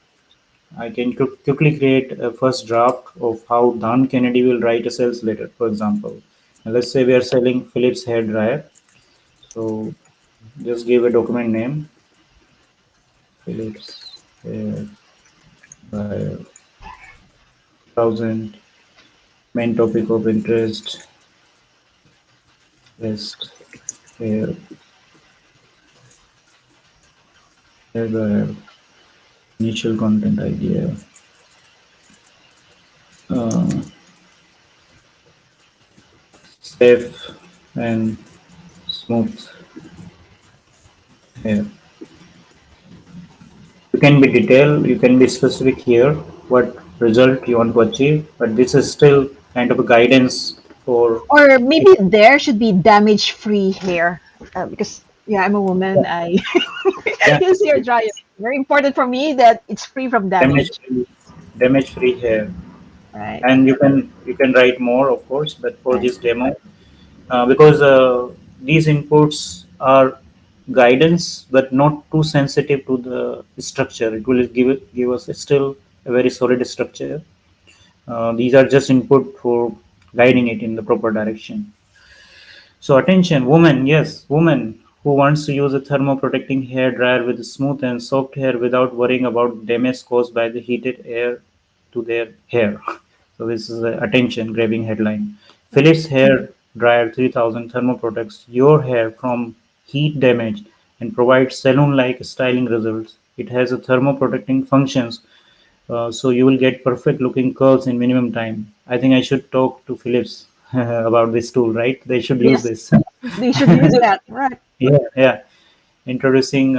I can quickly create a first draft of how Don Kennedy will write a sales letter, for example. And let's say we are selling Philips hair dryer. So just give a document name, Philips hair dryer 2000, main topic of interest, best hair, hair dryer, initial content idea, uh, safe and smooth hair. You can be detailed, you can be specific here, what result you want to achieve, but this is still kind of a guidance for Or maybe there should be damage-free hair, because yeah, I'm a woman. I yeah, use hair dryer. Very important for me that it's free from damage damage. free, damage free hair. Right. And you can write more, of course, but for Right. this demo, because these inputs are guidance but not too sensitive to the structure. It will give us still a very solid structure. These are just input for guiding it in the proper direction. So attention, woman, yes, woman who wants to use a thermoprotecting hair dryer with smooth and soft hair without worrying about damage caused by the heated air to their hair. So this is the attention grabbing headline. Philips hair dryer 3000 thermoprotects your hair from heat damage and provides salon-like styling results. It has a thermoprotecting functions, so you will get perfect looking curls in minimum time. I think I should talk to Philips about this tool, right? They should use Yes, this. they should use that. Right. Yeah, yeah. Introducing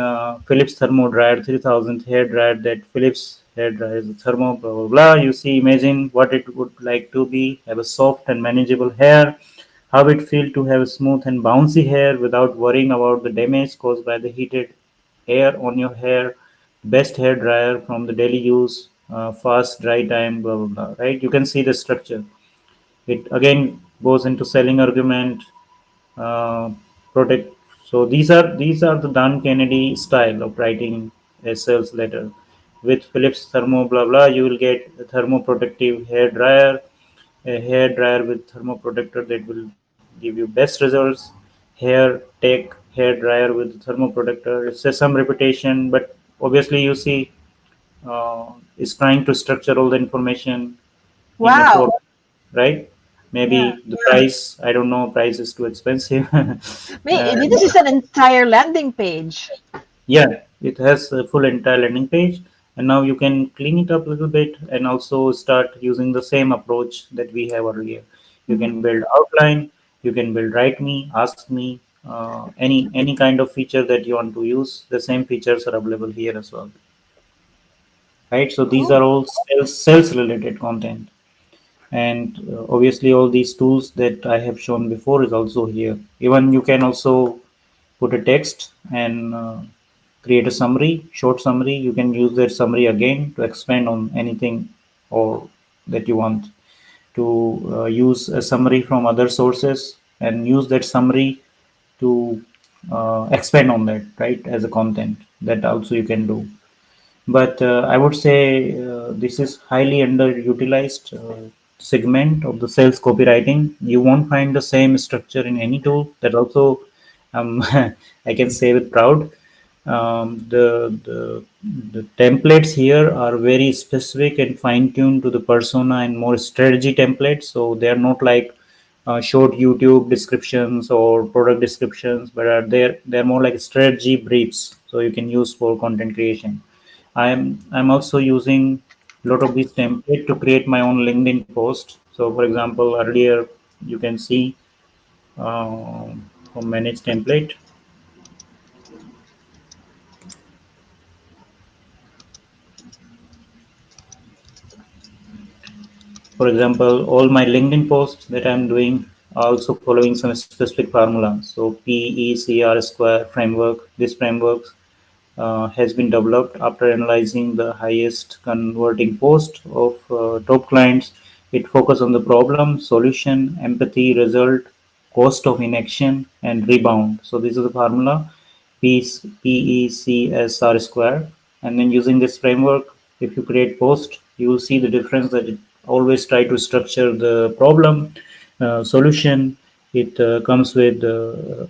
Philips Thermo Dryer 3000 hair dryer. That Philips hair dryer is a thermo, blah, blah, blah. You see, imagine what it would like to be, have a soft and manageable hair, how it feel to have a smooth and bouncy hair without worrying about the damage caused by the heated air on your hair. Best hair dryer from the daily use, fast dry time, blah, blah, blah, right? You can see the structure. It again goes into selling argument, uh, protect. So these are the Dan Kennedy style of writing a sales letter. With Philips Thermo blah blah, you will get a thermoprotective hair dryer, a hair dryer with thermoprotector that will give you best results. Hair tech hair dryer with thermoprotector. It says some reputation, but obviously you see is trying to structure all the information in a Wow. short, right? Yeah. Maybe the price, I don't know, price is too expensive. This is an entire landing page. Yeah, it has a full entire landing page, and now you can clean it up a little bit and also start using the same approach that we have earlier. You Mhm. can build outline, you can build write me, ask me, any kind of feature that you want to use. The same features are available here as well, right? So these are Cool. all sales related content. And obviously all these tools that I have shown before is also here. Even you can also put a text and create a summary, short summary. You can use that summary again to expand on anything or that you want to use a summary from other sources and use that summary to expand on that, right, as a content. That also you can do. But I would say this is highly underutilized segment of the sales copywriting. You won't find the same structure in any tool. That also, I can say with proud. The templates here are very specific and fine tuned to the persona and more strategy templates. So they are not like short YouTube descriptions or product descriptions, but are they're more like strategy briefs. So you can use for content creation. I'm also using a lot of these template to create my own LinkedIn post. So for example, earlier you can see uh, from manage template. For example, all my LinkedIn posts that I'm doing are also following some specific formula. So PECR square framework. This framework has been developed after analyzing the highest converting post of top clients. It focuses on the problem, solution, empathy, result, cost of inaction, and rebound. So this is the formula PECSR square. And then using this framework, if you create post, you will see the difference that it always try to structure the problem, solution. It comes with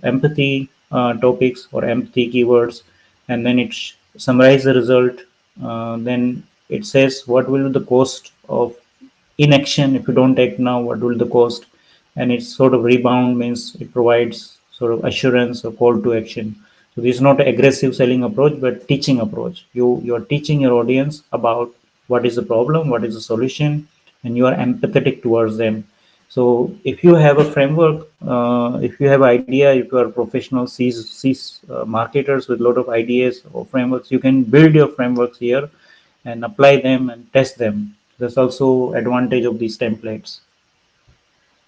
empathy topics or empathy keywords, and then it summarize the result. Then it says what will be the cost of inaction if you don't act now. What will the cost? And it's sort of rebound means it provides sort of assurance or call to action. So this is not an aggressive selling approach, but teaching approach. You are teaching your audience about what is the problem, what is the solution, and you are empathetic towards them. So if you have a framework, if you have idea, if you are professional marketers with a lot of ideas or frameworks, you can build your frameworks here and apply them and test them. There's also advantage of these templates.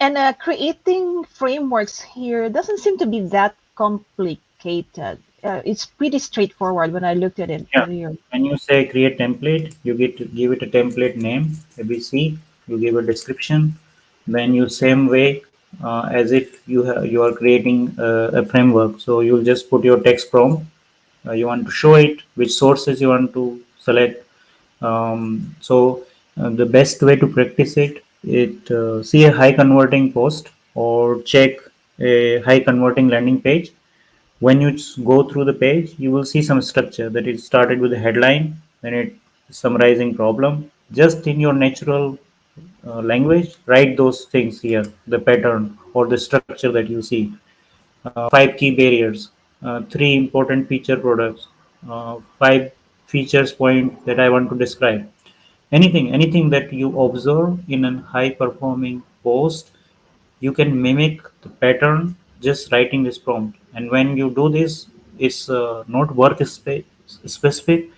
And creating frameworks here doesn't seem to be that complicated. It's pretty straightforward when I looked at it Yeah. earlier. When you say create template, you get to give it a template name, ABC. You give a description. Then you same way. as if you are creating a framework. So you'll just put your text prompt. You want to show it, which sources you want to select. The best way to practice it, see a high converting post or check a high converting landing page. When you go through the page, you will see some structure that it started with a headline, then it summarizing problem. Just in your natural language, write those things here, the pattern or the structure that you see. Five key barriers, three important feature products, five features point that I want to describe. Anything that you observe in a high performing post, you can mimic the pattern just writing this prompt. And when you do this, it's not workspace specific.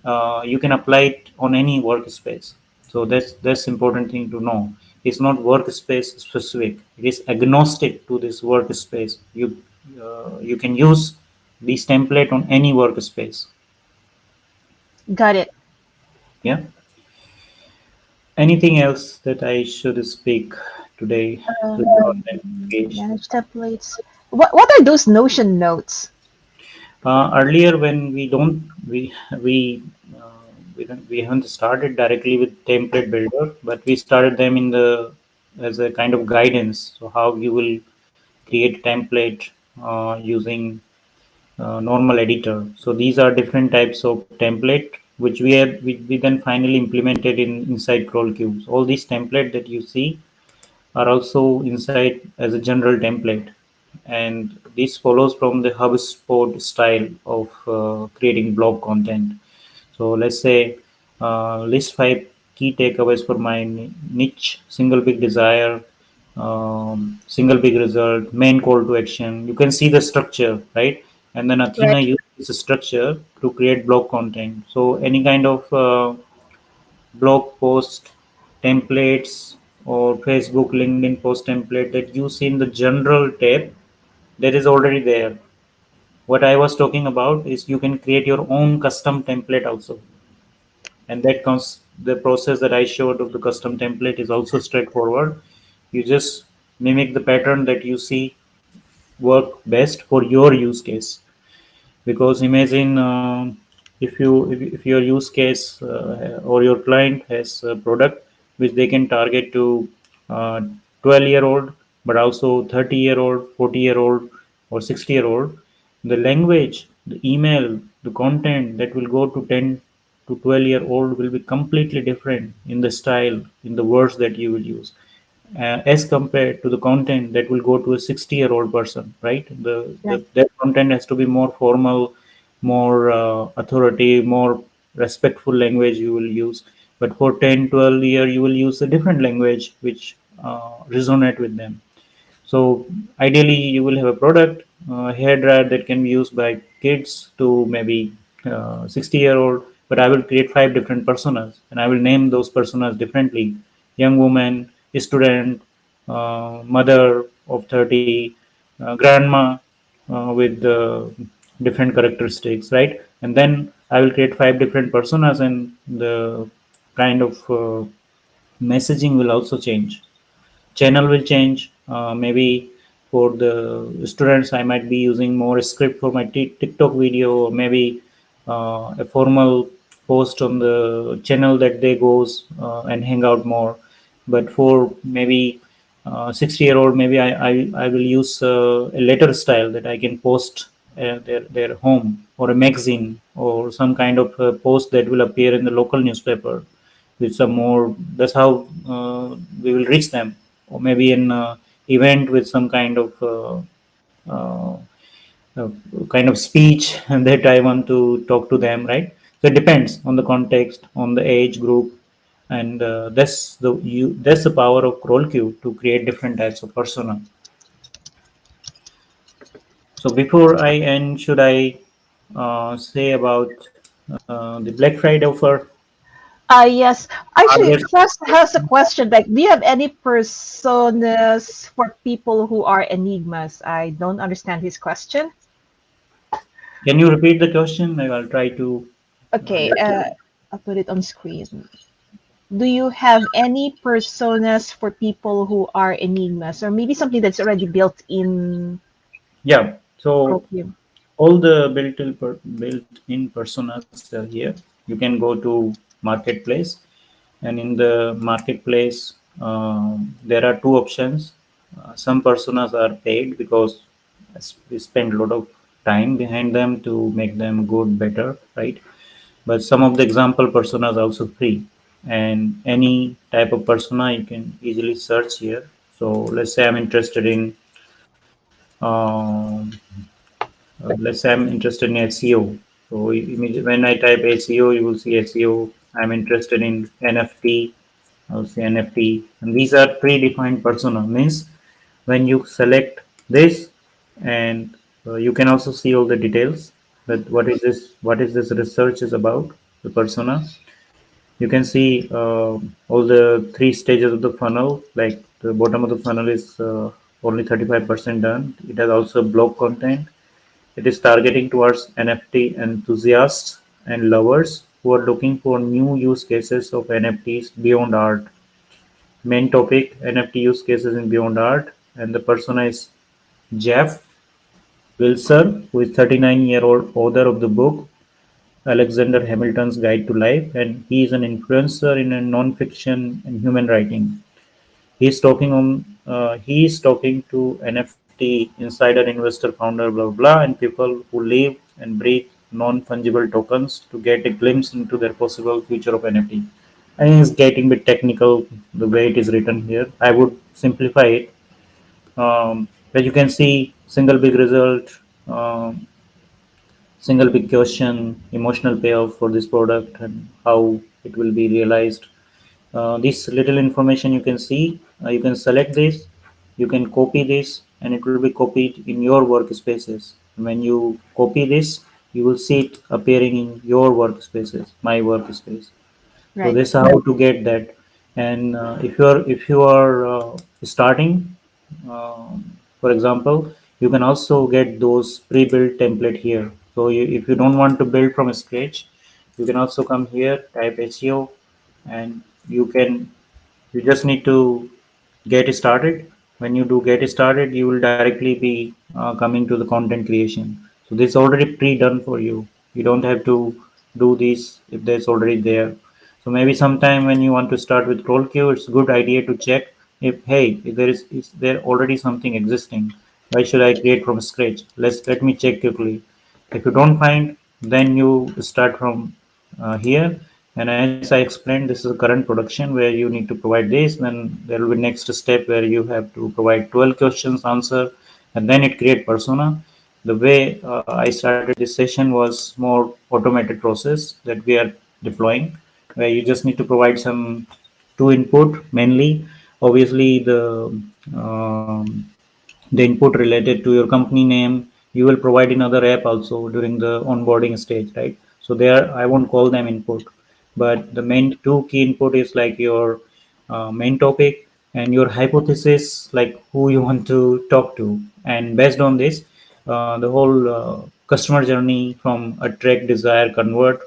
You can apply it on any workspace. So that's important thing to know. It's not workspace specific. It is agnostic to this workspace. You can use this template on any workspace. Got it. Yeah. Anything else that I should speak today with content creation? Manage templates. What are those Notion notes? Earlier, when we we haven't started directly with template builder, but we started them in the as a kind of guidance. So how you will create template using normal editor. So these are different types of template which we then finally implemented in inside CrawlQ. So all these template that you see are also inside as a general template, and this follows from the HubSpot style of creating blog content. So let's say list five key takeaways for my niche, single big desire, single big result, main call to action. You can see the structure, right? And then Right. Athena uses the structure to create blog content. So any kind of blog post templates or Facebook, LinkedIn post template that you see in the general tab, that is already there. What I was talking about is you can create your own custom template also, and that comes the process that I showed of the custom template is also straightforward. You just mimic the pattern that you see work best for your use case. Because imagine if your use case or your client has a product which they can target to 12-year old, but also 30-year old, 40-year old, or 60-year old, the language, the email, the content that will go to 10 to 12-year-old will be completely different in the style, in the words that you will use, as compared to the content that will go to a 60-year-old person, right? Right. That content has to be more formal, more authority, more respectful language you will use. But for 10, 12 year, you will use a different language which resonate with them. So ideally, you will have a product, hair dryer that can be used by kids to maybe 60-year-old. But I will create five different personas, and I will name those personas differently: young woman, student, mother of 30, grandma with different characteristics, right? And then I will create five different personas, and the kind of messaging will also change. Channel will change. Maybe for the students, I might be using more script for my TikTok video, or maybe a formal post on the channel that they goes and hang out more. But for maybe 60-year-old, maybe I will use a letter style that I can post their home, or a magazine, or some kind of post that will appear in the local newspaper with some more. That's how we will reach them. Or maybe an event with some uh, uh, kind of speech that I want to talk to them, right? So it depends on the context, on the age group, and that's the power of CrawlQ to create different types of persona. So before I end, should I say about the Black Friday offer? Yes. Are Actually, there Trust has a question. Like, do you have any personas for people who are enigmas? I don't understand his question. Can you repeat the question? I'll try to Okay, understand. I'll put it on screen. do you have any personas for people who are enigmas, or maybe something that's already built in Yeah. So Procure? all the built-in personas are here. You can go to marketplace, and in the marketplace, there are two options. Some personas are paid because we spend a lot of time behind them to make them good, better, right? But some of the example personas are also free, and any type of persona you can easily search here. So let's say I'm interested in um, let's say I'm interested in SEO. So when I type SEO, you will see SEO. I'm interested in NFT. I'll say NFT, and these are predefined persona. Means when you select this, and you can also see all the details. That what is this? What is this research is about the persona? You can see all the three stages of the funnel. Like the bottom of the funnel is only 35% done. It has also blog content. It is targeting towards NFT enthusiasts and lovers who are looking for new use cases of NFTs beyond art. Main topic: NFT use cases in beyond art, and the persona is Jeff Wilser, who is 39-year-old author of the book Alexander Hamilton's Guide to Life, and he is an influencer in a non-fiction and human writing. He is talking to NFT insider, investor, founder, blah blah, blah, and people who live and breathe non-fungible tokens to get a glimpse into their possible future of NFT. I think it's getting a bit technical the way it is written here. I would simplify it. Where you can see single big result, single big question, emotional payoff for this product, and how it will be realized. This little information you can see, you can select this, you can copy this, and it will be copied in your workspaces. When you copy this, you will see it appearing in your workspaces, my workspace. So Right. this is how to get that. And if you are starting, for example, you can also get those pre-built template here. So if you don't want to build from scratch, you can also come here, type SEO, and you just need to get started. When you do get started, you will directly be coming to the content creation. So this is already pre-done for you. You don't have to do this if that's already there. So maybe sometime when you want to start with CrawlQ, it's a good idea to check if, hey, if there is there already something existing. Why should I create from scratch? Let me check quickly. If you don't find, then you start from here. And as I explained, this is a current production where you need to provide this. Then there will be next step where you have to provide 12 questions answer, and then it create persona. The way I started this session was more automated process that we are deploying, where you just need to provide some two input mainly. Obviously, um, the input related to your company name you will provide in other app also during the onboarding stage, right? So there I won't call them input, but the main two key input is like your main topic and your hypothesis, like who you want to talk to. And based on this, the whole customer journey from attract, desire, convert,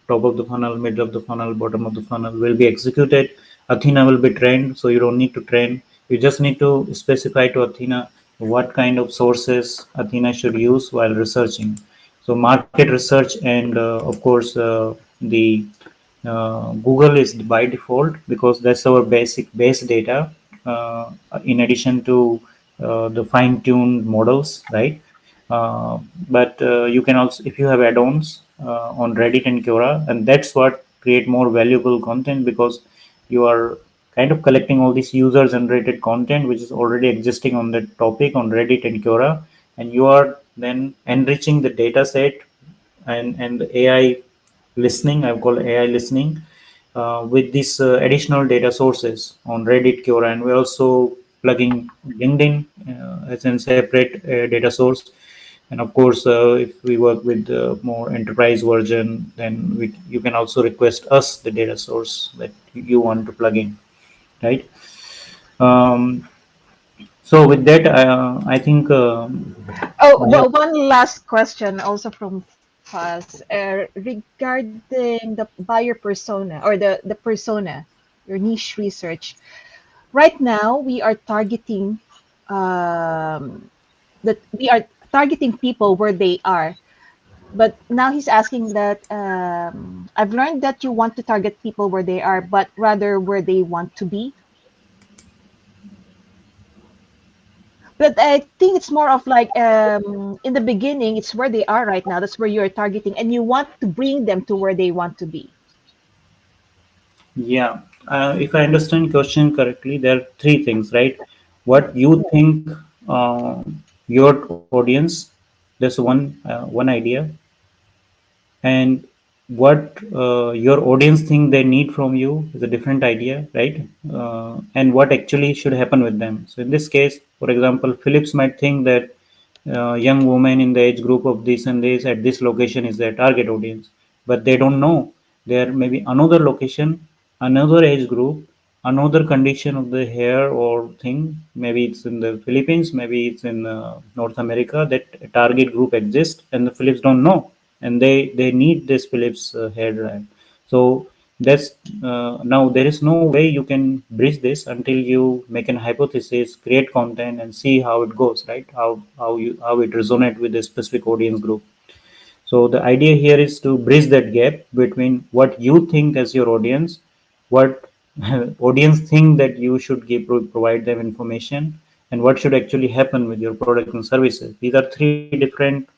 top of the funnel, middle of the funnel, bottom of the funnel will be executed. Athena will be trained, so you don't need to train. You just need to specify to Athena what kind of sources Athena should use while researching. So market research and of course the Google is by default because that's our basic base data. In addition to the fine-tuned models, right? But you can also, if you have add-ons on Reddit and Quora, and that's what create more valuable content because you are kind of collecting all this user-generated content which is already existing on that topic on Reddit and Quora, and you are then enriching the data set and the AI listening. I call AI listening with these additional data sources on Reddit, Quora, and we're also plugging LinkedIn as a separate data source. And of course, if we work with more enterprise version, then you can also request us the data source that you want to plug in, right? Um, so with that, I think Oh, I have. one last question also from us regarding the buyer persona or the persona. your niche research. Right now, we are targeting um, that we are targeting people where they are. But now he's asking that I've learned that you want to target people where they are, but rather where they want to be. But I think it's more of like in the beginning, it's where they are right now. That's where you're targeting, and you want to bring them to where they want to be. Yeah, if I understand question correctly, there are three things, right? What you think your audience, that's one idea, and what your audience think they need from you is a different idea, right? And what actually should happen with them. So in this case, for example, Philips might think that young woman in the age group of this and this at this location is their target audience, but they don't know there may be another location, another age group, another condition of the hair or thing. Maybe it's in the Philippines, maybe it's in North America, that a target group exists and the Philips don't know, and they need this Philips hair dryer. So that's now there is no way you can bridge this until you make an hypothesis, create content, and see how it goes, right? How it resonate with a specific audience group. So the idea here is to bridge that gap between what you think as your audience, what audience think that you should provide them information, and what should actually happen with your product and services. These are three different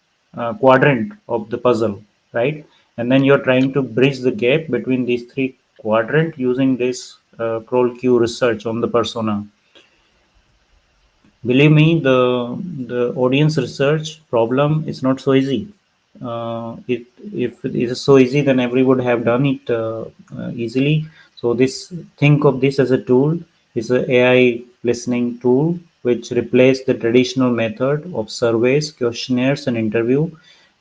quadrant of the puzzle, right? And then you're trying to bridge the gap between these three quadrant using this CrawlQ research on the persona. Believe me, the audience research problem is not so easy. It If it is so easy, then everyone would have done it easily. So this think of this as a tool. It's a AI listening tool which replace the traditional method of surveys, questionnaires, and interview,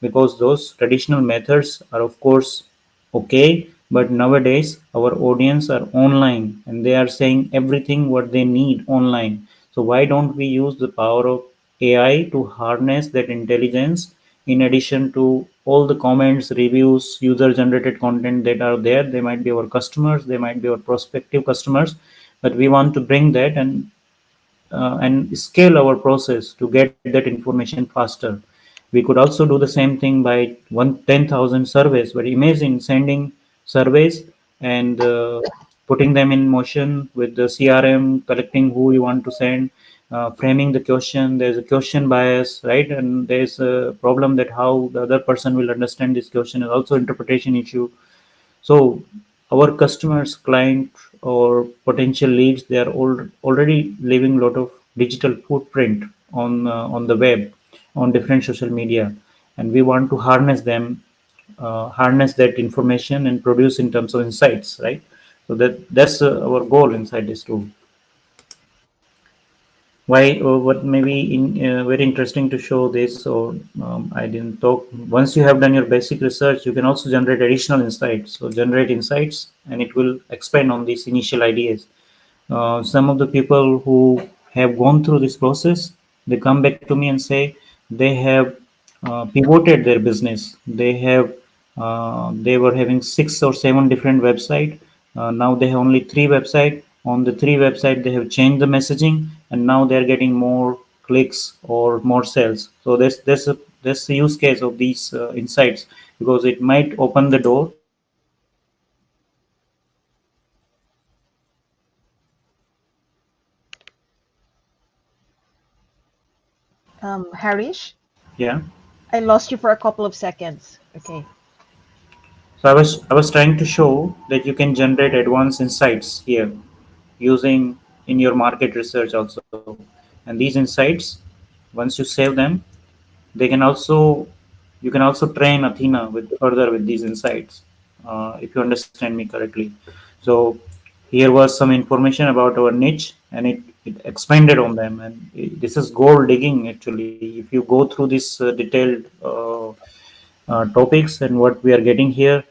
because those traditional methods are of course okay, but nowadays our audience are online and they are saying everything what they need online. So why don't we use the power of AI to harness that intelligence in addition to all the comments, reviews, user generated content that are there? They might be our customers, they might be our prospective customers, but we want to bring that and scale our process to get that information faster. We could also do the same thing by 10,000 surveys. But imagine sending surveys and putting them in motion with the CRM, collecting who you want to send, framing the question. There's a question bias, right? And there's a problem that how the other person will understand this question is also interpretation issue. So our customers, client, or potential leads, they are already leaving a lot of digital footprint on the web, on different social media, and we want to harness them, harness that information and produce in terms of insights, right? So that's our goal inside this tool. Why what may be very interesting to show this, or I didn't talk. Once you have done your basic research, you can also generate additional insights. So generate insights and it will expand on these initial ideas. Some of the people who have gone through this process, they come back to me and say they have pivoted their business. They were having 6 or 7 different website. Now they have only 3 website. On the 3 website, they have changed the messaging, and now they are getting more clicks or more sales. So that's the use case of these insights, because it might open the door to other people who are already having Harish, yeah. I lost you for a couple of seconds. Okay. So I was trying to show that you can generate advanced insights here using in your market research also. And these insights, once you save them, they can also you can also train Athena with further with these insights, if you understand me correctly. So here was some information about our niche, and it expanded on them, and this is gold digging actually. If you go through this detailed topics and what we are getting here,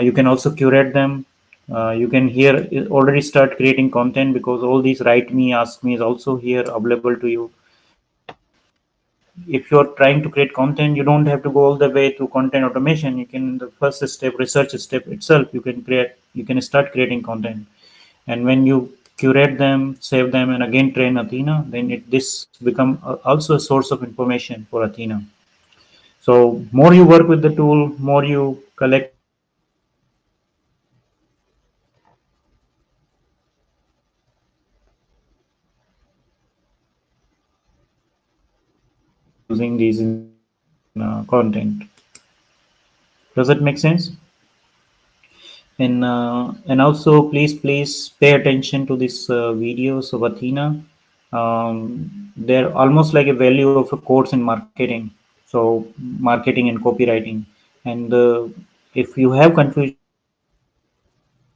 you can also curate them. You can here already start creating content, because all these write me, ask me is also here available to you. If you're trying to create content, you don't have to go all the way through content automation. You can, the first step, research step itself, you can start creating content. And when you curate them, save them, and again train Athena, then this become also a source of information for Athena. So more you work with the tool, more you collect information, more you using these inspiration content. Does that make sense? And also please pay attention to these videos of Athena. They're almost like a value of a course in marketing. So marketing and copywriting, and if you have confusion, you can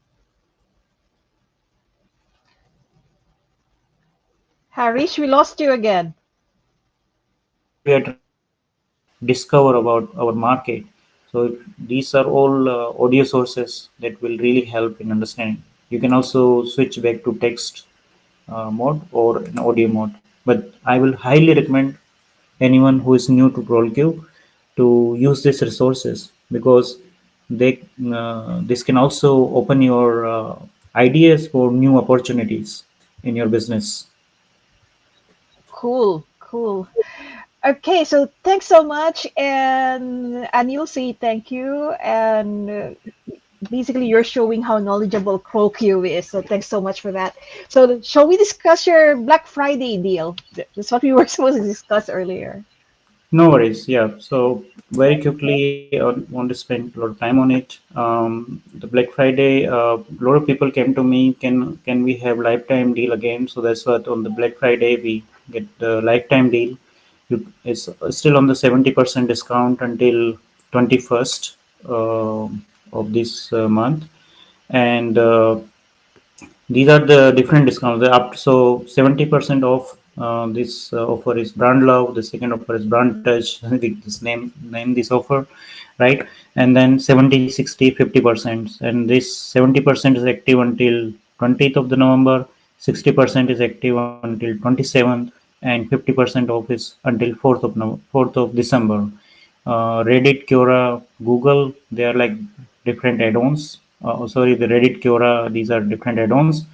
also go to Harish, we lost you again. what we are trying to discover about our market. So these are all audio sources that will really help in understanding. You can also switch back to text mode or an audio mode. But I will highly recommend anyone who is new to CrawlQ to use these resources, because this can also open your ideas for new opportunities in your business. Cool, cool. Okay, so thanks so much, and Anil say thank you, and basically you're showing how knowledgeable CrawlQ is. So thanks so much for that. So shall we discuss your Black Friday deal? That's what we were supposed to discuss earlier. No worries. Yeah. So very quickly, I want to spend a lot of time on it. The Black Friday, a lot of people came to me. Can we have lifetime deal again? So that's what on the Black Friday we get the lifetime deal. It's still on the 70% discount until 21st uh, of this month, and these are the different discounts. They're up so 70% off. This offer is brand love. The second offer is brand touch. I think this name this offer, right? And then 70, 60, 50%. And this 70% is active until 20th of the November. 60% is active until 27th, and 50% off is until 4th of December. Reddit, Quora, Google, they are like different add-ons. Sorry, the Reddit, Quora, these are different add-ons.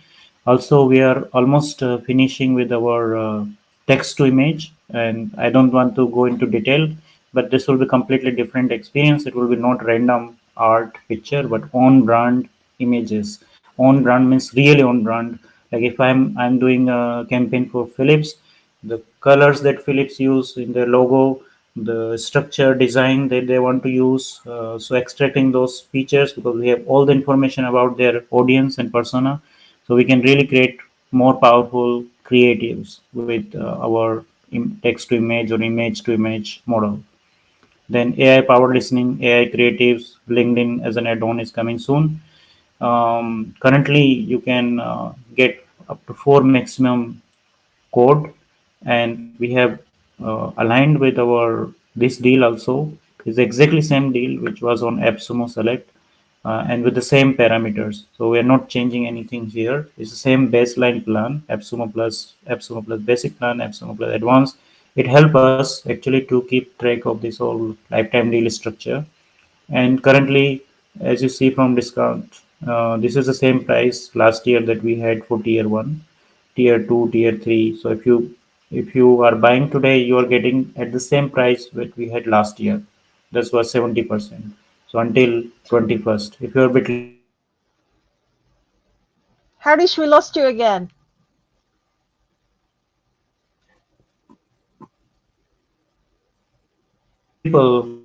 Also, we are almost finishing with our text to image, and I don't want to go into detail, but this will be completely different experience. It will be not random art picture, but on brand images. On brand means really on brand. Like if I'm doing a campaign for Philips, the colors that Philips use in their logo, the structure design that they want to use. So extracting those features, because we have all the information about their audience and persona, so we can really create more powerful creatives with our text to image or image to image model. Then AI powered listening, AI creatives, LinkedIn as an add-on is coming soon. Currently, you can get up to four maximum code, and we have aligned with our this deal also is exactly same deal which was on AppSumo Select, and with the same parameters. So we are not changing anything here. It's the same baseline plan, AppSumo plus basic plan, AppSumo plus advanced. It helps us actually to keep track of this whole lifetime deal structure. And currently, as you see from discount, this is the same price last year that we had for tier 1, tier 2, tier 3. So if you are buying today, you are getting at the same price that we had last year. That was 70%. So until 21st. If you are a bit late, you can also get it for 50%. Harish, we lost you again. So people who are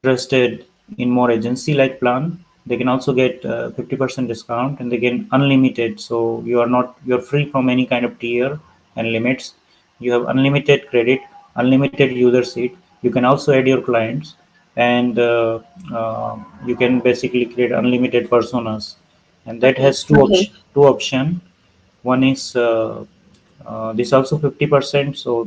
interested in more agency like plan, they can also get 50% discount, and they get unlimited. So you're free from any kind of tier and limits. You have unlimited credit, unlimited user seat. You can also add your clients, and you can basically create unlimited personas. And that Okay. has two option. One is this also 50%. So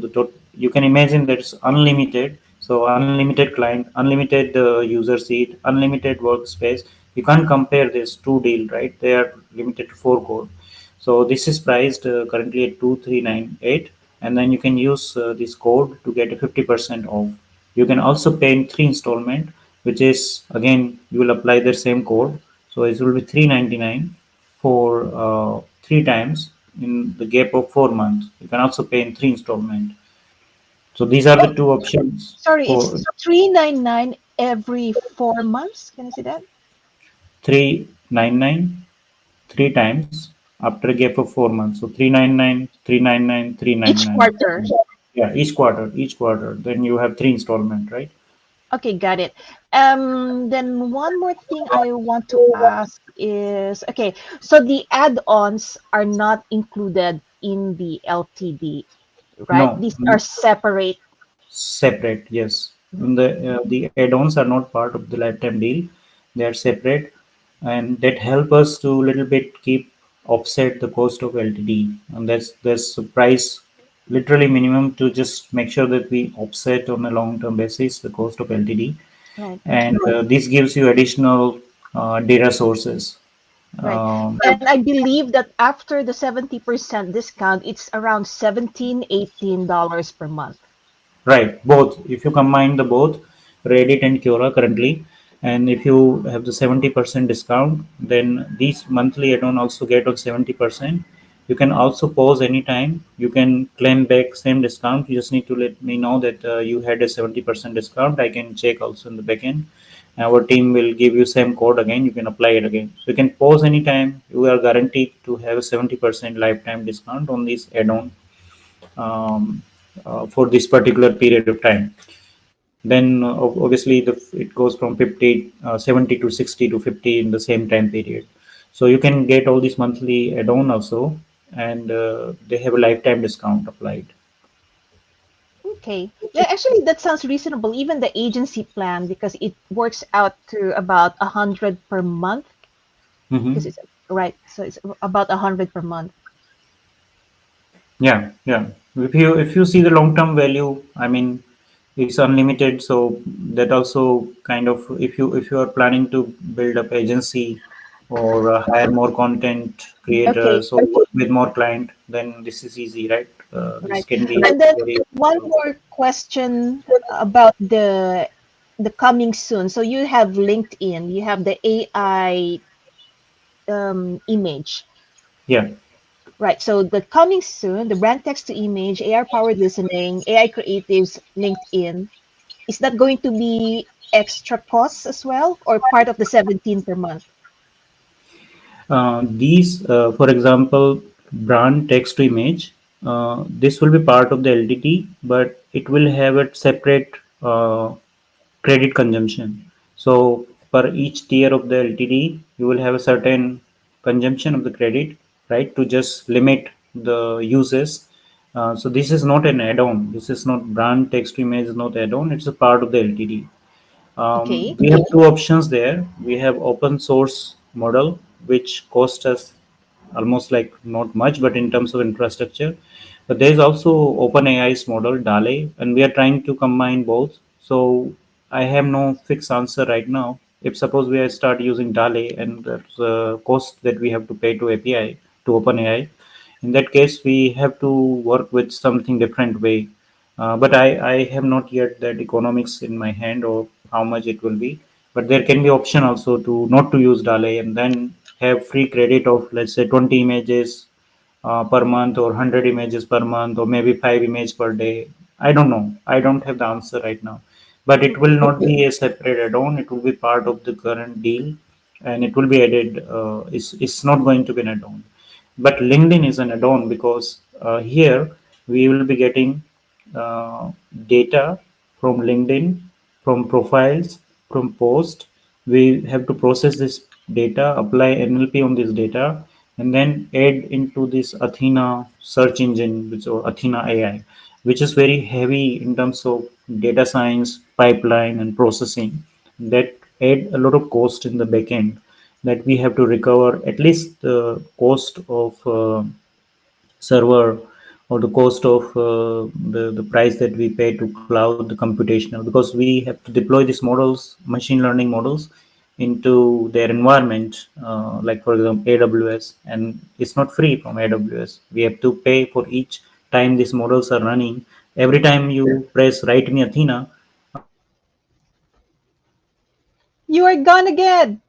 you can imagine that it's unlimited. So unlimited client, unlimited user seat, unlimited workspace. You can't compare this two deal, right? They are limited to four core. So this is priced currently at 2398, and then you can use this code to get a 50% off. You can also pay in three installment, which is again you will apply the same code. So it will be 399 for 3 times in the gap of 4 months. You can also pay in three installment. So these are Oh, the two options sorry, it's for 399 every 4 months. Can I see that? 399 3 times after a gap of 4 months. So 399, 399, Each 399. quarter. Yeah, each quarter. Then you have three installment, right? Okay, got it. Then one more thing I want to ask is, okay, so the add-ons are not included in the LTD, right? No, These are separate. separate. Yes, Mhm. and the add-ons are not part of the lifetime deal. They are separate, and that help us to little bit keep offset the cost of LTD, and that's the price literally minimum to just make sure that we offset on a long-term basis the cost of LTD, Right, and this gives you additional data sources. right. Um, And I believe that after the 70% discount, it's around 18 dollars per month. Right, both. If you combine the both, Reddit and Quora currently, and if you have the 70% discount, then these monthly add-on also get on 70%. You can also pause anytime. You can claim back same discount. You just need to let me know that you had a 70% discount. I can check also in the backend. Our team will give you same code again. You can apply it again. So you can pause anytime. You are guaranteed to have a 70% lifetime discount on this add-on um, for this particular period of time. Then obviously it goes from 70 to 60 to 50 in the same time period. So you can get all these monthly add-on also, and they have a lifetime discount applied. Okay. Yeah, actually, that sounds reasonable. Even the agency plan, because it works out to about 100 per month, because Hmm. it's right. So it's about 100 per month. Yeah, yeah. If you see the long-term value, I mean, it's unlimited. So that also kind of, if you are planning to build up agency or hire more content Okay, creators or work with more client, then this is easy, right? This right. can be And then very. one more question about the coming soon. So you have LinkedIn, you have the AI image, Yeah. right? So the coming soon, the brand text to image, AI powered listening, AI creatives, LinkedIn. Is that going to be extra costs as well, or part of the 17 per month? For example, brand text to image, this will be part of the LTT, but it will have a separate credit consumption. So per each tier of the LTD, you will have a certain consumption of the credit, right, to just limit the uses. So this is not an add-on. This is not brand text to image, is not add-on. It's a part of the LTD. Okay. We have two options there. We have open source model, which cost us almost like not much, but in terms of infrastructure. But there is also OpenAI's model, DALE, and we are trying to combine both. So I have no fixed answer right now. If suppose we start using DALE and there's a cost that we have to pay to API, to OpenAI, in that case we have to work with something different way. But I have not yet that economics in my hand or how much it will be. But there can be option also to not to use DALE and then have free credit of let's say 20 images per month or 100 images per month or maybe 5 images per day. I don't know. I don't have the answer right now. But it will Okay. not be a separate add-on. It will be part of the current deal and it will be added. It's not going to be an add-on. But LinkedIn is an add-on because here we will be getting uh, data from LinkedIn, from profiles, from post. We have to process this data, apply NLP on this data, and then add into this Athena search engine, which or Athena AI, which is very heavy in terms of data science, pipeline, and processing. That add a lot of cost in the backend that we have to recover at least the cost of server or the cost of the price that we pay to cloud the computational because we have to deploy these models machine learning models into their environment like for example AWS, and it's not free from AWS. We have to pay for each time these models are running. Every time you press write me Athena, You are gone again.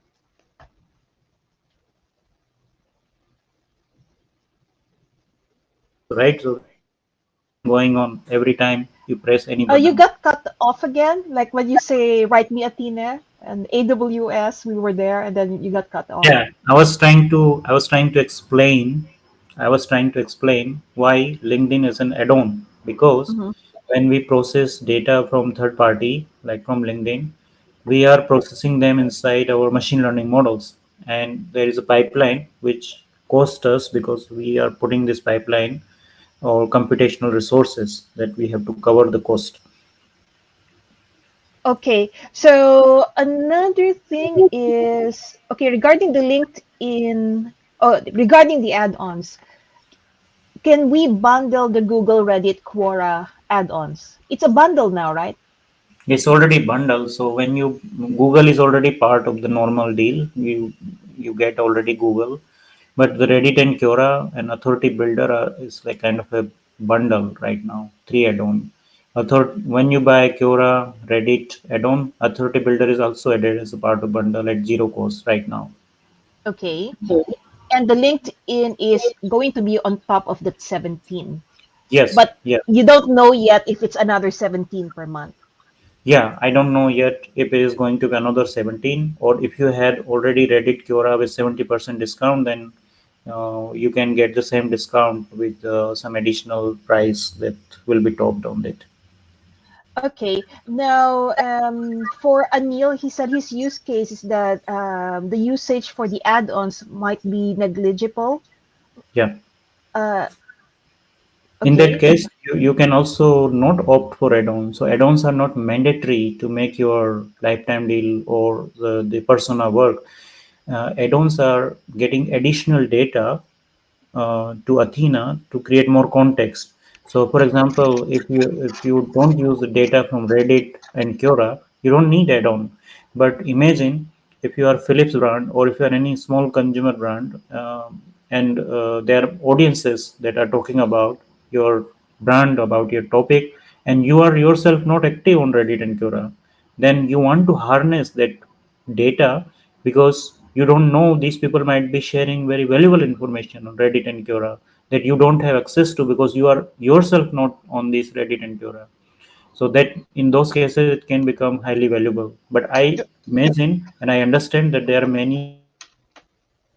right? So there is a pipeline going on every time you press any You button. got cut off again, like when you say "Write me Athena" and AWS. We were there, and then you got cut off. Yeah, I was trying to explain why LinkedIn is an add-on, because Hmm. when we process data from third party, like from LinkedIn, we are processing them inside our machine learning models, and there is a pipeline which costs us because we are putting this pipeline or computational resources that we have to cover the cost. Okay, so another thing is okay regarding the LinkedIn. Oh, regarding the add-ons, can we bundle the Google, Reddit, Quora add-ons? It's a bundle now, right? It's already bundled, so when you Google is already part of the normal deal. You get already Google, but the Reddit and Quora and Authority Builder is like kind of a bundle right now. Three add-on. When you buy Quora Reddit add-on, Authority Builder is also added as a part of bundle at zero cost right now. Okay, and the LinkedIn is going to be on top of that 17, Yes, but yeah. you don't know yet if it's another 17 per month. Yeah, I don't know yet if it is going to be another 17, or if you had already Reddit Quora with 70% discount, then you can get the same discount with some additional price that will be topped on it. Okay. Now, for Anil, he said his use case is that the usage for the add-ons might be negligible. Yeah. Uh, In that okay. case, you can also not opt for add-ons. So add-ons are not mandatory to make your lifetime deal or the persona work. Add-ons are getting additional data to Athena to create more context. So, for example, if you don't use the data from Reddit and Quora, you don't need add-on. But imagine if you are Philips brand, or if you are any small consumer brand, and there are audiences that are talking about your brand, about your topic, and you are yourself not active on Reddit and Quora, then you want to harness that data, because you don't know these people might be sharing very valuable information on Reddit and Quora that you don't have access to because you are yourself not on this Reddit and Quora. So that in those cases it can become highly valuable. But I imagine and I understand that there are many audiences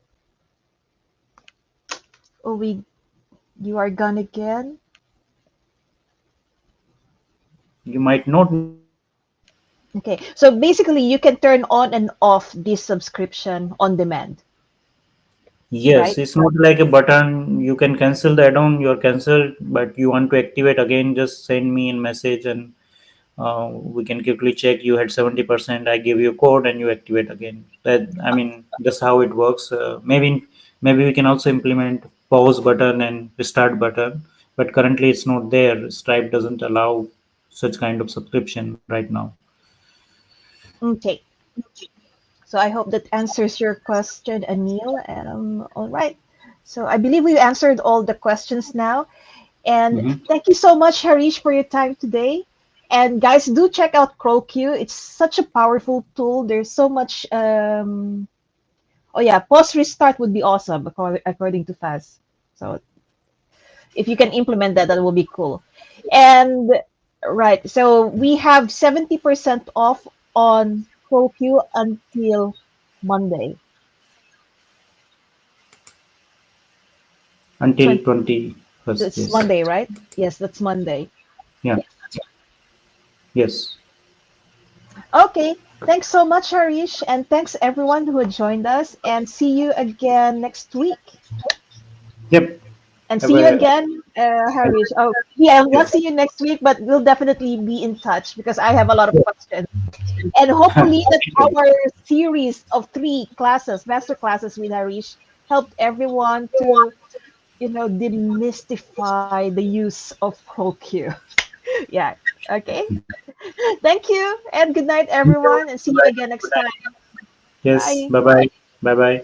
who might not be active on Reddit and Quora. Oh, you are gone again. You might not need add-on. Okay. So basically, you can turn on and off this subscription on demand, Yes, right? it's not like a button. You can cancel the add-on. You're cancelled, but you want to activate again. Just send me a message, and we can quickly check. You had 70%. I give you a code, and you activate again. That, I mean, that's how it works. Maybe we can also implement pause button and restart button, but currently it's not there. Stripe doesn't allow such kind of subscription right now. Okay. So I hope that answers your question, Anil. All right. So I believe we answered all the questions now. And Hmm. thank you so much, Harish, for your time today. And guys, do check out CrawlQ. It's such a powerful tool. There's so much. Oh yeah, pause restart would be awesome according to Faz. So if you can implement that, that will be cool. And right, so we have 70% off on CrawlQ until Monday. Until 20, 21st, that's yes. Monday, right? Yes, that's Monday. Yeah, yes. Okay, thanks so much, Harish, and thanks everyone who joined us. And see you again next week. Yep. And Have see you a again, Harish. Oh, yeah, I'll not see you next week, but we'll definitely be in touch because I have a lot of questions. And hopefully that our series of 3 classes, master classes with Harish, helped everyone to, demystify the use of CrollQ. Yeah. Okay. Thank you and good night, everyone, and see you again next time. yes. Bye. Bye bye. Bye bye.